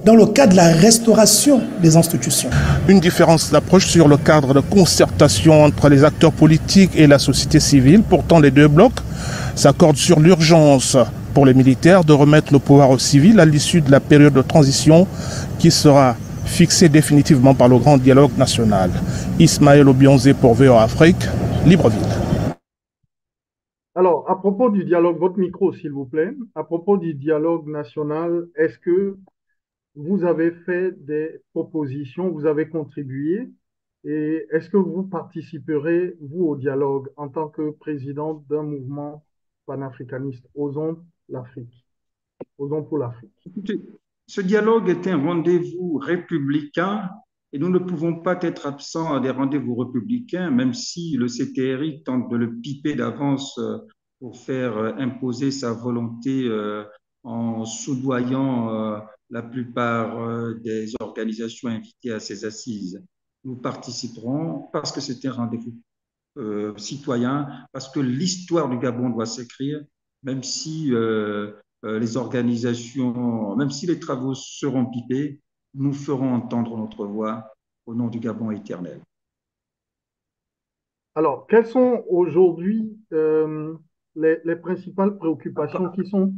dans le cadre de la restauration des institutions. Une différence d'approche sur le cadre de concertation entre les acteurs politiques et la société civile. Pourtant, les deux blocs s'accordent sur l'urgence pour les militaires de remettre le pouvoir aux civils à l'issue de la période de transition qui sera fixée définitivement par le grand dialogue national. Ismaël Obionzé pour VOA Afrique, Libreville. Alors, à propos du dialogue, votre micro s'il vous plaît, à propos du dialogue national, est-ce que vous avez fait des propositions, vous avez contribué, et est-ce que vous participerez, vous, au dialogue en tant que président d'un mouvement panafricaniste? Osons l'Afrique. Osons pour l'Afrique. Écoutez, ce dialogue est un rendez-vous républicain et nous ne pouvons pas être absents à des rendez-vous républicains, même si le CTRI tente de le piper d'avance pour faire imposer sa volonté en soudoyant la plupart des organisations invitées à ces assises. Nous participerons parce que c'est un rendez-vous citoyen, parce que l'histoire du Gabon doit s'écrire, même si les organisations, même si les travaux seront pipés, nous ferons entendre notre voix au nom du Gabon éternel. Alors, quelles sont aujourd'hui les principales préoccupations qui sont...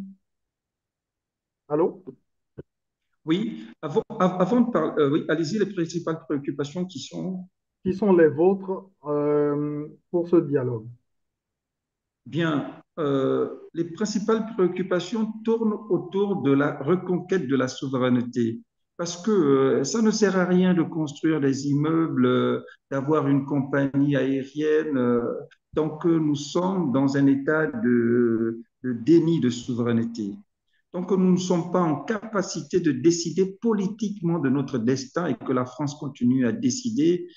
Allô? Oui, avant de parler, oui, allez-y, les principales préoccupations qui sont... Qui sont les vôtres pour ce dialogue? Bien, les principales préoccupations tournent autour de la reconquête de la souveraineté. Parce que ça ne sert à rien de construire des immeubles, d'avoir une compagnie aérienne, tant que nous sommes dans un état de déni de souveraineté. Tant que nous ne sommes pas en capacité de décider politiquement de notre destin et que la France continue à décider,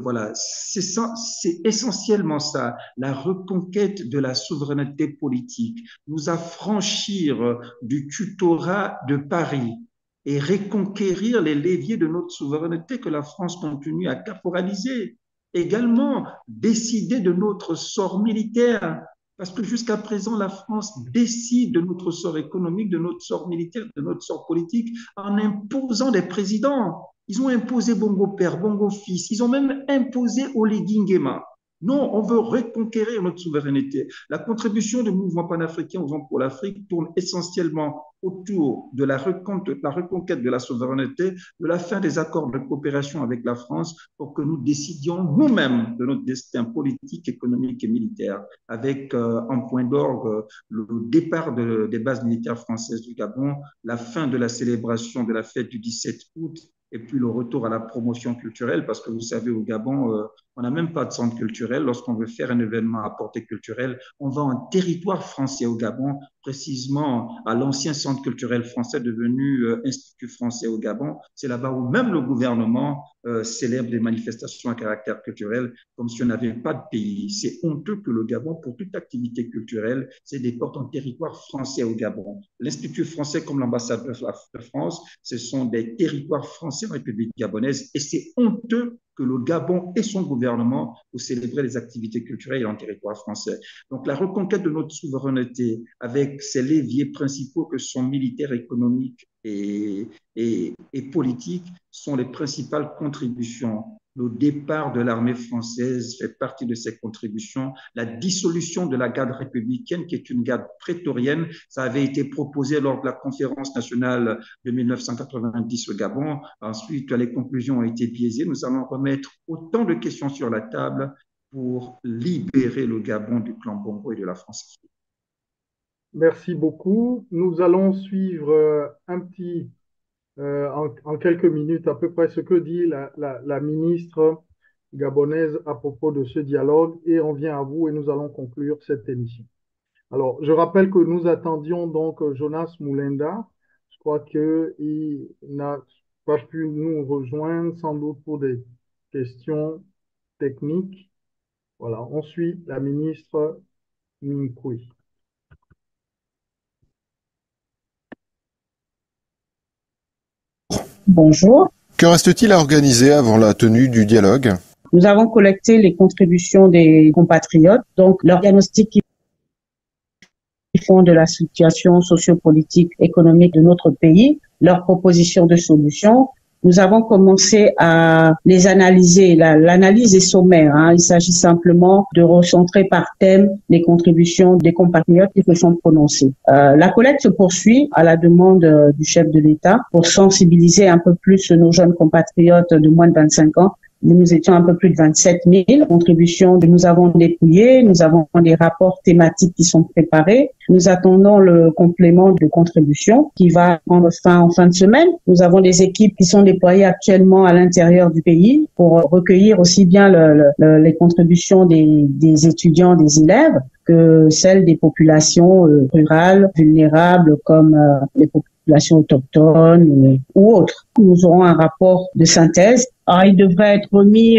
voilà, c'est essentiellement ça, la reconquête de la souveraineté politique, nous affranchir du tutorat de Paris et reconquérir les leviers de notre souveraineté que la France continue à caporaliser. Également, décider de notre sort militaire. Parce que jusqu'à présent, la France décide de notre sort économique, de notre sort militaire, de notre sort politique en imposant des présidents. Ils ont imposé Bongo Père, Bongo Fils. Ils ont même imposé Oligui Nguema. Non, on veut reconquérir notre souveraineté. La contribution du mouvement panafricain aux hommes pour l'Afrique tourne essentiellement autour de la reconquête de la souveraineté, de la fin des accords de coopération avec la France pour que nous décidions nous-mêmes de notre destin politique, économique et militaire, avec en point d'orgue le départ des bases militaires françaises du Gabon, la fin de la célébration de la fête du 17 août et puis le retour à la promotion culturelle, parce que vous savez, au Gabon, on n'a même pas de centre culturel. Lorsqu'on veut faire un événement à portée culturelle, on va en territoire français au Gabon, précisément à l'ancien centre culturel français devenu Institut français au Gabon. C'est là-bas où même le gouvernement célèbre des manifestations à caractère culturel comme si on n'avait pas de pays. C'est honteux que le Gabon, pour toute activité culturelle, c'est des portes en territoire français au Gabon. L'Institut français comme l'ambassade de France, ce sont des territoires français en République gabonaise et c'est honteux que le Gabon et son gouvernement pour célébrer les activités culturelles en territoire français. Donc la reconquête de notre souveraineté avec ses leviers principaux que sont militaires, économiques et politiques sont les principales contributions. Le départ de l'armée française fait partie de ces contributions. La dissolution de la garde républicaine, qui est une garde prétorienne, ça avait été proposé lors de la conférence nationale de 1990 au Gabon. Ensuite, les conclusions ont été biaisées. Nous allons remettre autant de questions sur la table pour libérer le Gabon du clan Bongo et de la France. Merci beaucoup. Nous allons suivre en quelques minutes à peu près ce que dit la ministre gabonaise à propos de ce dialogue et on vient à vous et nous allons conclure cette émission. Alors, je rappelle que nous attendions donc Jonas Moulenda. Je crois qu'il n'a pas pu nous rejoindre, sans doute pour des questions techniques. Voilà, on suit la ministre Minkoui. Bonjour. Que reste-t-il à organiser avant la tenue du dialogue? Nous avons collecté les contributions des compatriotes, donc leur diagnostic qu'ils font de la situation sociopolitique, économique de notre pays, leurs propositions de solutions. Nous avons commencé à les analyser. L'analyse est sommaire. Il s'agit simplement de recentrer par thème les contributions des compatriotes qui se sont prononcés. La collecte se poursuit à la demande du chef de l'État pour sensibiliser un peu plus nos jeunes compatriotes de moins de 25 ans. Nous étions un peu plus de 27 000 contributions que nous avons dépouillées. Nous avons des rapports thématiques qui sont préparés. Nous attendons le complément de contributions qui va prendre fin en fin de semaine. Nous avons des équipes qui sont déployées actuellement à l'intérieur du pays pour recueillir aussi bien les contributions des étudiants, des élèves, que celles des populations rurales, vulnérables, comme les populations autochtones ou autres. Nous aurons un rapport de synthèse. Il devrait être remis,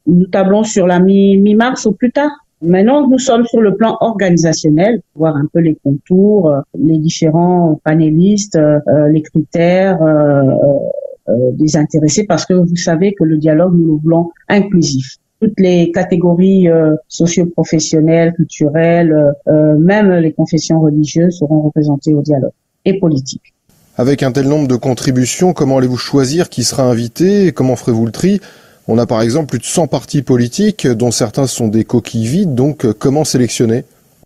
nous tablons sur la mi-mars au plus tard. Maintenant, nous sommes sur le plan organisationnel, voir un peu les contours, les différents panélistes, les critères des intéressés, parce que vous savez que le dialogue, nous le voulons inclusif. Toutes les catégories socio-professionnelles, culturelles, même les confessions religieuses seront représentées au dialogue et politique. Avec un tel nombre de contributions, comment allez-vous choisir qui sera invité et comment ferez-vous le tri? On a par exemple plus de 100 partis politiques, dont certains sont des coquilles vides, donc comment sélectionner?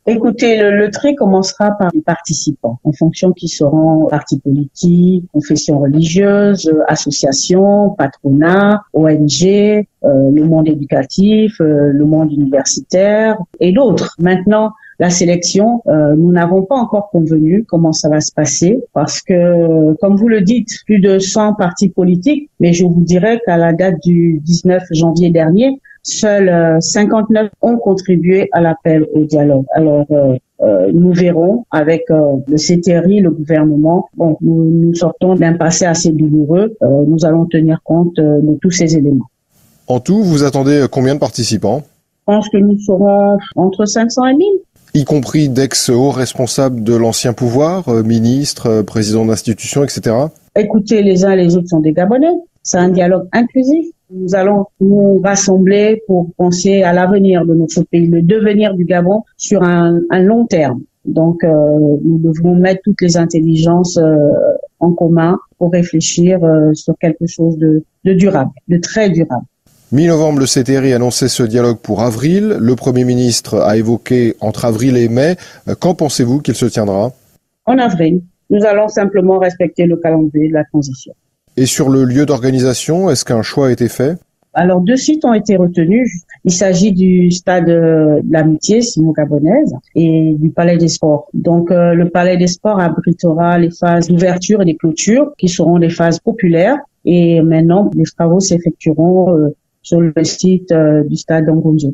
Écoutez, le tri commencera par les participants, en fonction qui seront partis politiques, confessions religieuses, associations, patronats, ONG, le monde éducatif, le monde universitaire et d'autres. Maintenant, la sélection, nous n'avons pas encore convenu comment ça va se passer parce que, comme vous le dites, plus de 100 partis politiques, mais je vous dirais qu'à la date du 19 janvier dernier, seuls 59 ont contribué à l'appel au dialogue. Alors, nous verrons avec le CTRI, le gouvernement. Bon, nous sortons d'un passé assez douloureux. Nous allons tenir compte de tous ces éléments. En tout, vous attendez combien de participants? Je pense que nous serons entre 500 et 1000. Y compris d'ex-hauts responsables de l'ancien pouvoir, ministres, présidents d'institutions, etc. Écoutez, les uns et les autres sont des Gabonais. C'est un dialogue inclusif. Nous allons nous rassembler pour penser à l'avenir de notre pays, le devenir du Gabon sur un long terme. Donc, nous devrons mettre toutes les intelligences en commun pour réfléchir sur quelque chose de durable, de très durable. Mi-novembre, le CTRI annonçait ce dialogue pour avril. Le Premier ministre a évoqué entre avril et mai. Quand pensez-vous qu'il se tiendra? En avril. Nous allons simplement respecter le calendrier de la transition. Et sur le lieu d'organisation, est-ce qu'un choix a été fait? Alors, 2 sites ont été retenus. Il s'agit du stade de l'Amitié, sino-gabonaise, et du Palais des Sports. Donc, le Palais des Sports abritera les phases d'ouverture et des clôtures, qui seront des phases populaires. Et maintenant, les travaux s'effectueront sur le site du stade d'Angonjo.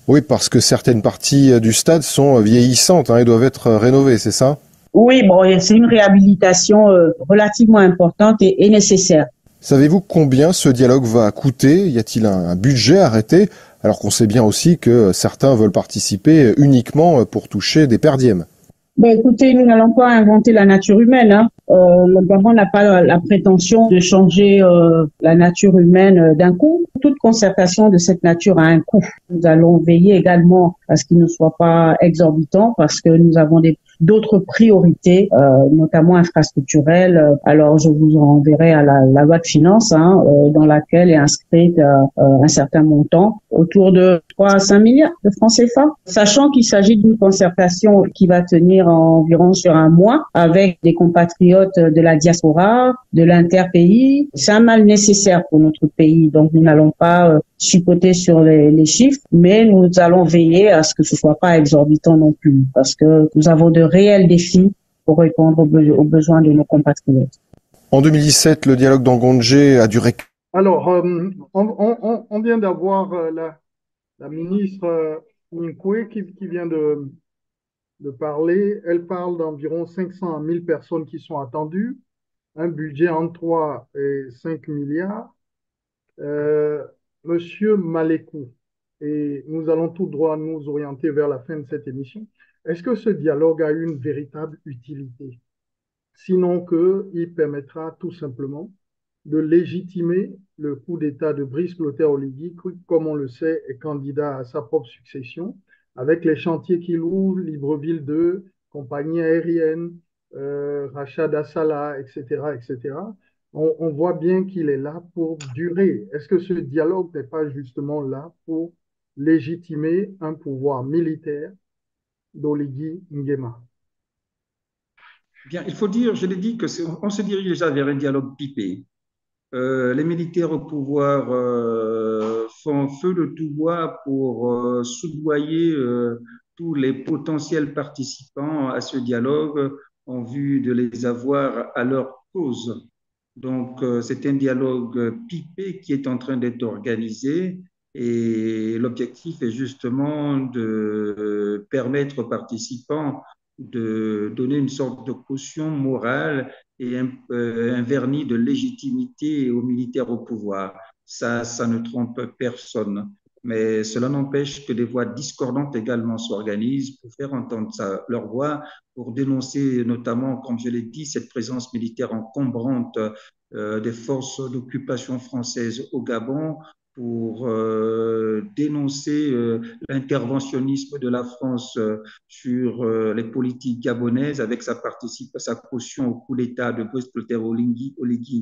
Oui, parce que certaines parties du stade sont vieillissantes et doivent être rénovées, c'est ça? Oui, bon, c'est une réhabilitation relativement importante et nécessaire. Savez-vous combien ce dialogue va coûter? Y a-t-il un budget arrêté? Alors qu'on sait bien aussi que certains veulent participer uniquement pour toucher des perdièmes. Écoutez, nous n'allons pas inventer la nature humaine. Le Gabon n'a pas la prétention de changer la nature humaine d'un coup. Toute concertation de cette nature a un coût. Nous allons veiller également à ce qu'il ne soit pas exorbitant parce que nous avons d'autres priorités, notamment infrastructurelles. Alors, je vous renverrai à la loi de finances, dans laquelle est inscrite un certain montant, autour de 3 à 5 milliards de francs CFA, sachant qu'il s'agit d'une concertation qui va tenir environ sur un mois avec des compatriotes de la diaspora, de l'interpays. C'est un mal nécessaire pour notre pays, donc nous n'allons pas chipoter sur les chiffres, mais nous allons veiller à ce que ce soit pas exorbitant non plus, parce que nous avons de réels défis pour répondre aux besoins de nos compatriotes. En 2017, le dialogue d'Angondjé a duré. Alors, on vient d'avoir la ministre Minkwe qui vient de parler. Elle parle d'environ 500 à 1000 personnes qui sont attendues, un budget entre 3 et 5 milliards. Monsieur Malekou, et nous allons tout droit nous orienter vers la fin de cette émission. Est-ce que ce dialogue a une véritable utilité? Sinon qu'il permettra tout simplement de légitimer le coup d'État de Brice Clotaire Oligui, qui, comme on le sait, est candidat à sa propre succession, avec les chantiers qu'il ouvre, Libreville 2, compagnie aérienne, rachat d'Assala, etc., etc. On voit bien qu'il est là pour durer. Est-ce que ce dialogue n'est pas justement là pour légitimer un pouvoir militaire d'Oligui Nguema? Bien, il faut dire, je l'ai dit, on se dirige déjà vers un dialogue pipé. Les militaires au pouvoir font feu de tout bois pour soudoyer tous les potentiels participants à ce dialogue en vue de les avoir à leur cause. Donc, c'est un dialogue pipé qui est en train d'être organisé et l'objectif est justement de permettre aux participants de donner une sorte de caution morale et un vernis de légitimité aux militaires au pouvoir. Ça ne trompe personne. Mais cela n'empêche que des voix discordantes également s'organisent pour faire entendre leur voix, pour dénoncer notamment, comme je l'ai dit, cette présence militaire encombrante des forces d'occupation françaises au Gabon, pour dénoncer l'interventionnisme de la France sur les politiques gabonaises avec sa caution au coup d'État de Brice Clotaire Oligui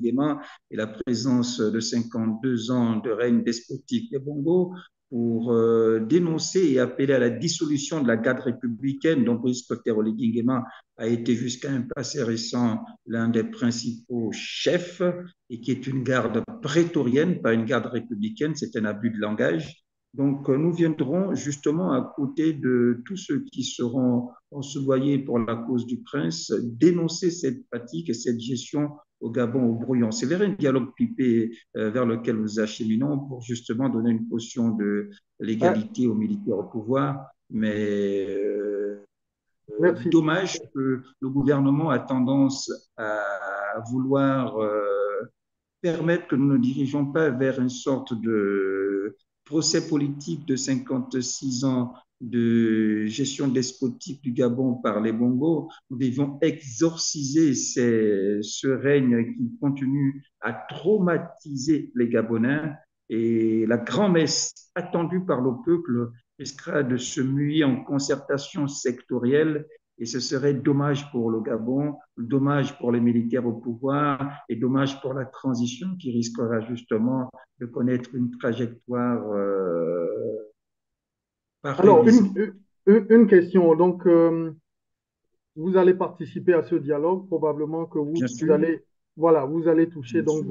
Nguema et la présence de 52 ans de règne despotique des Bongo, pour dénoncer et appeler à la dissolution de la garde républicaine dont Brice Clotaire Oligui Nguema a été jusqu'à un passé récent l'un des principaux chefs et qui est une garde prétorienne, pas une garde républicaine, c'est un abus de langage. Donc, nous viendrons justement à côté de tous ceux qui seront ensoudoyés pour la cause du prince, dénoncer cette pratique et cette gestion au Gabon au brouillon. C'est vers un dialogue pipé vers lequel nous acheminons pour justement donner une caution de l'égalité aux militaires au pouvoir, mais dommage que le gouvernement a tendance à vouloir permettre que nous ne dirigeons pas vers une sorte de procès politique de 56 ans de gestion despotique du Gabon par les Bongo. Nous devions exorciser ce règne qui continue à traumatiser les Gabonais et la grand-messe attendue par le peuple risquera de se muer en concertation sectorielle et ce serait dommage pour le Gabon, dommage pour les militaires au pouvoir et dommage pour la transition qui risquera justement de connaître une trajectoire pas Alors, révisée. une question. Donc, vous allez participer à ce dialogue, probablement que vous allez, voilà, vous allez toucher donc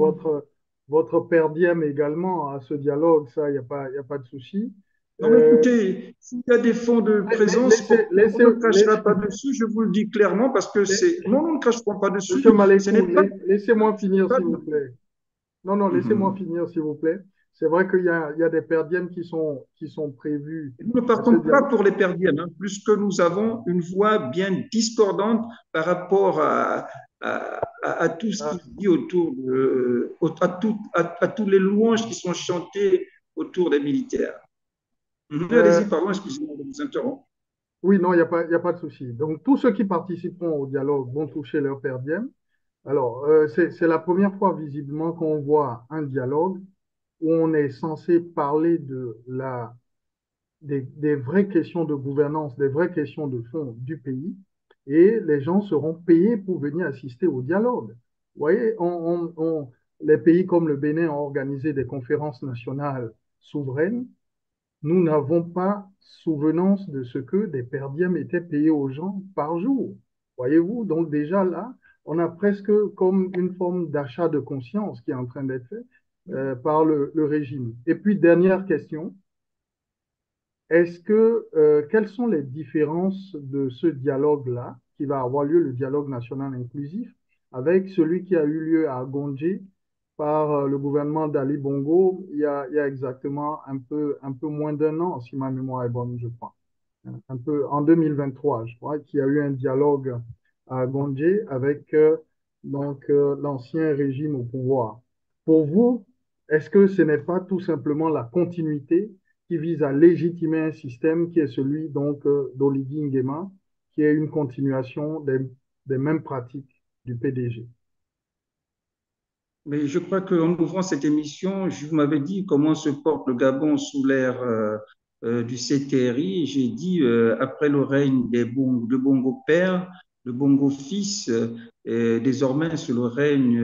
votre per diem également à ce dialogue, ça, il n'y a pas de souci. Non, mais écoutez, s'il y a des fonds de présence, on ne crachera pas dessus, je vous le dis clairement, parce que c'est... Non, on ne crachera pas dessus. Monsieur Malécou, laissez-moi finir, s'il vous plaît. Non, laissez-moi finir, s'il vous plaît. C'est vrai qu'il y a des per diem qui sont prévus. Nous ne partons pas pour les per diem, hein, puisque nous avons une voix bien discordante par rapport à tout ce qui se dit autour de... à tous les louanges qui sont chantées autour des militaires. Allez-y, pardon, excusez-moi de vous interrompre. Oui, non, il n'y a pas de souci. Donc, tous ceux qui participeront au dialogue vont toucher leur per diem. Alors, c'est la première fois visiblement qu'on voit un dialogue où on est censé parler des vraies questions de gouvernance, des vraies questions de fond du pays, et les gens seront payés pour venir assister au dialogue. Vous voyez, les pays comme le Bénin ont organisé des conférences nationales souveraines. Nous n'avons pas souvenance de ce que des per diem étaient payés aux gens par jour. Voyez-vous, donc déjà là, on a presque comme une forme d'achat de conscience qui est en train d'être fait par le régime. Et puis, dernière question, quelles sont les différences de ce dialogue-là, qui va avoir lieu, le dialogue national inclusif, avec celui qui a eu lieu à Gondje par le gouvernement d'Ali Bongo il y a exactement un peu moins d'un an, si ma mémoire est bonne, je crois. Un peu en 2023, je crois, qu'il y a eu un dialogue à Gondje avec l'ancien régime au pouvoir. Pour vous, est-ce que ce n'est pas tout simplement la continuité qui vise à légitimer un système qui est celui donc d'Oligui Nguema, qui est une continuation des mêmes pratiques du PDG? Mais je crois qu'en ouvrant cette émission, vous m'avez dit comment se porte le Gabon sous l'ère du CTRI. J'ai dit, après le règne de Bongo Père, de Bongo Fils, désormais sous le règne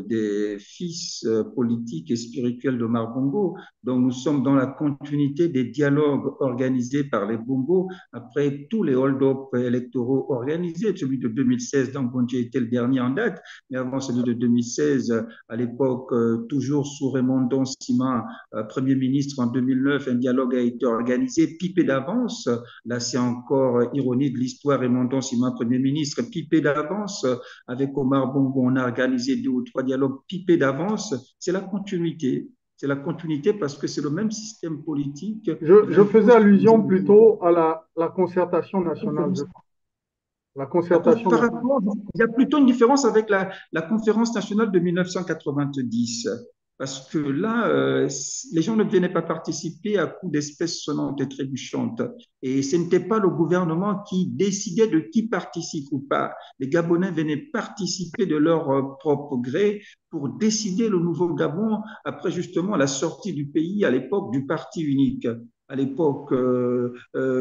des fils politiques et spirituels d'Omar Bongo. Donc nous sommes dans la continuité des dialogues organisés par les Bongo après tous les hold-up électoraux organisés. Celui de 2016, donc Bondje était le dernier en date, mais avant celui de 2016, à l'époque, toujours sous Raymond Sima, Premier ministre en 2009, un dialogue a été organisé, pipé d'avance. Là, c'est encore ironie de l'histoire, Raymond Sima, Premier ministre, pipé d'avance. Avec Omar Bongo, on a organisé 2 ou 3 dialogues pipés d'avance. C'est la continuité. C'est la continuité parce que c'est le même système politique. Je faisais allusion plutôt à la concertation nationale. La concertation nationale. Il y a plutôt une différence avec la conférence nationale de 1990. Parce que là, les gens ne venaient pas participer à coups d'espèces sonnantes et trébuchantes. Et ce n'était pas le gouvernement qui décidait de qui participe ou pas. Les Gabonais venaient participer de leur propre gré pour décider le nouveau Gabon après justement la sortie du pays à l'époque du parti unique. À l'époque,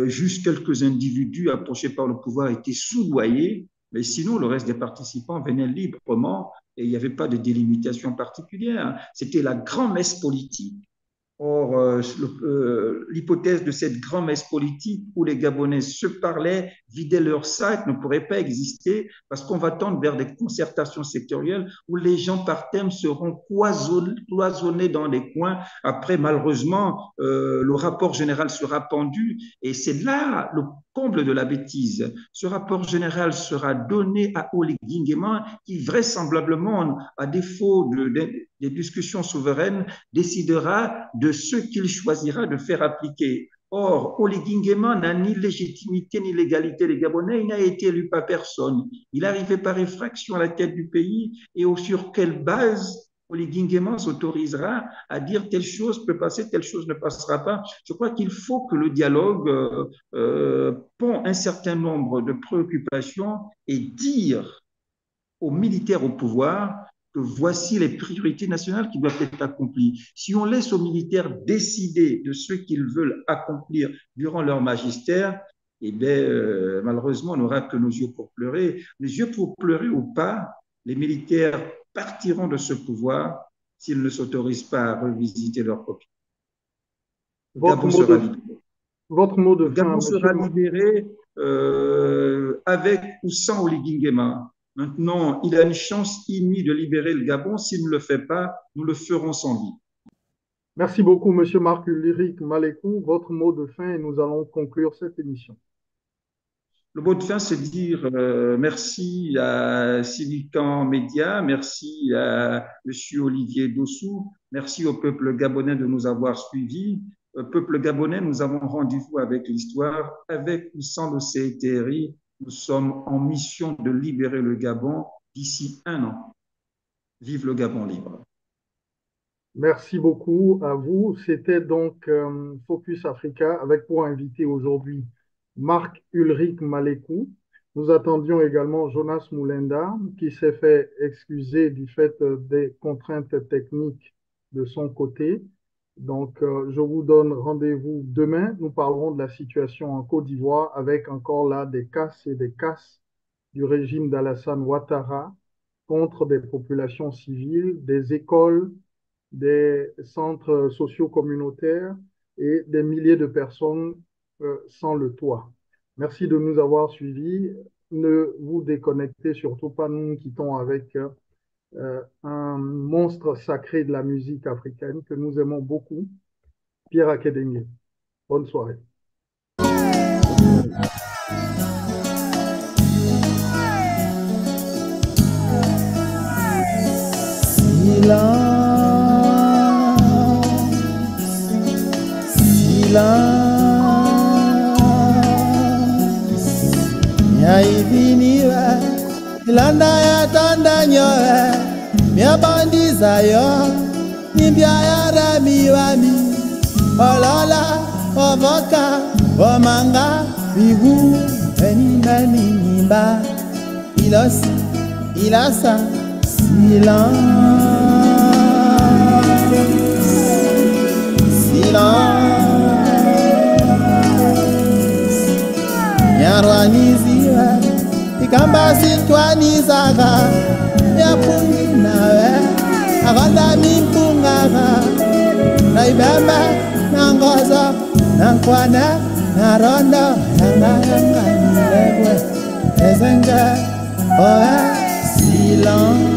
juste quelques individus approchés par le pouvoir étaient soudoyés, mais sinon, le reste des participants venaient librement et il n'y avait pas de délimitation particulière. C'était la grand-messe politique. Or, l'hypothèse de cette grand-messe politique où les Gabonais se parlaient, vidaient leur sac, ne pourrait pas exister parce qu'on va tendre vers des concertations sectorielles où les gens par thème seront cloisonnés dans des coins. Après, malheureusement, le rapport général sera pendu et c'est là le comble de la bêtise. Ce rapport général sera donné à Oleg Nguema qui vraisemblablement, à défaut des discussions souveraines, décidera de ce qu'il choisira de faire appliquer. Or, Oleg Nguema n'a ni légitimité ni légalité des Gabonais, il n'a été élu par personne. Il arrivait par effraction à la tête du pays et sur quelle base Oleg Nguema s'autorisera à dire telle chose peut passer, telle chose ne passera pas. Je crois qu'il faut que le dialogue pond un certain nombre de préoccupations et dire aux militaires au pouvoir que voici les priorités nationales qui doivent être accomplies. Si on laisse aux militaires décider de ce qu'ils veulent accomplir durant leur magistère, eh bien, malheureusement, on n'aura que nos yeux pour pleurer. Les yeux pour pleurer ou pas, les militaires partiront de ce pouvoir s'ils ne s'autorisent pas à revisiter leur copie. Votre mot de fin, Gabon sera libéré avec ou sans Oleg Nguema. Maintenant, il a une chance inouïe de libérer le Gabon. S'il ne le fait pas, nous le ferons sans lui. Merci beaucoup, Monsieur Marc-Ulrich Malekou. Votre mot de fin et nous allons conclure cette émission. Le mot de fin, c'est dire merci à Civican Média, merci à M. Olivier Dossou, merci au peuple gabonais de nous avoir suivis. Peuple gabonais, nous avons rendez-vous avec l'histoire, avec ou sans le CTRI. Nous sommes en mission de libérer le Gabon d'ici 1 an. Vive le Gabon libre. Merci beaucoup à vous. C'était donc Focus Africa avec pour invité aujourd'hui Marc-Ulrich Malekou. Nous attendions également Jonas Moulenda qui s'est fait excuser du fait des contraintes techniques de son côté. Donc, je vous donne rendez-vous demain. Nous parlerons de la situation en Côte d'Ivoire avec encore là des casses et des casses du régime d'Alassane Ouattara contre des populations civiles, des écoles, des centres sociaux communautaires et des milliers de personnes sans le toit. Merci de nous avoir suivis. Ne vous déconnectez surtout pas, nous quittons avec un monstre sacré de la musique africaine que nous aimons beaucoup, Pierre Akedenge. Bonne soirée. Ilanda ya tanda nyoe mia bandiza yo nimbia ya rami wami olala ovoka omanga bigu enimani nimba ilosi ilasa silan Yarwaniziwe ikamba sintwanizaka yapungi nawe akanda mimpungaka naibembe nangozo nankwana narondo yangayanganilegwe ezenga oe silence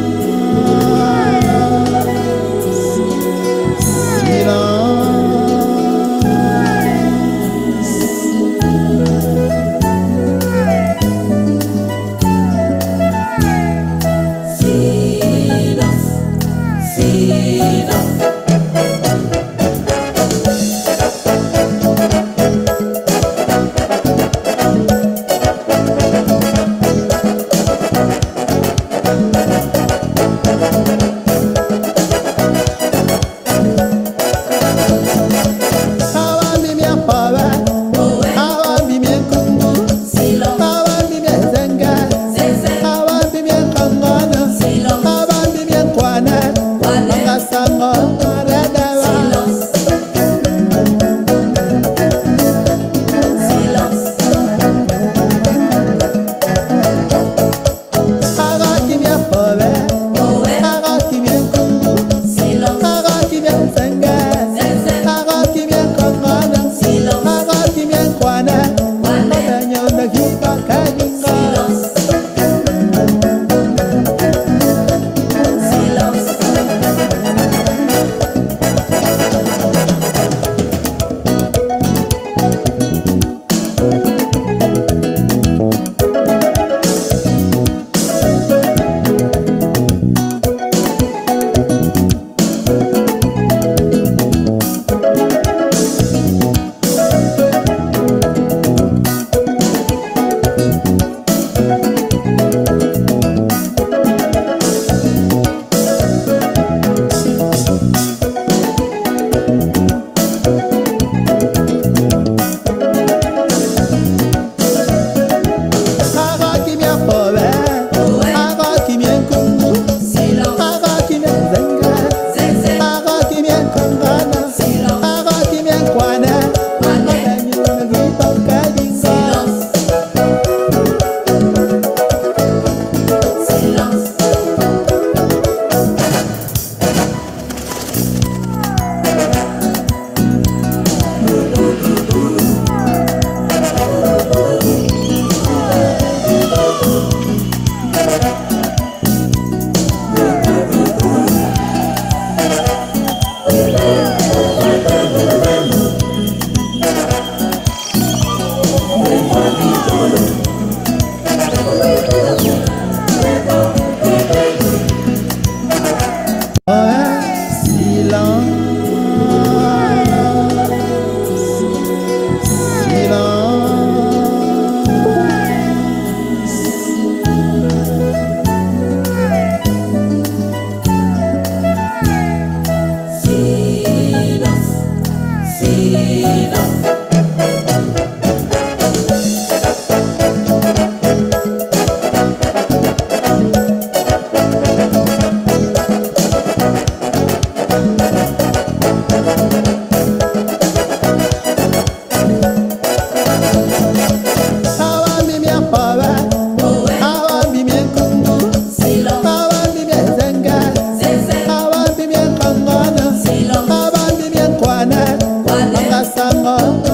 Sango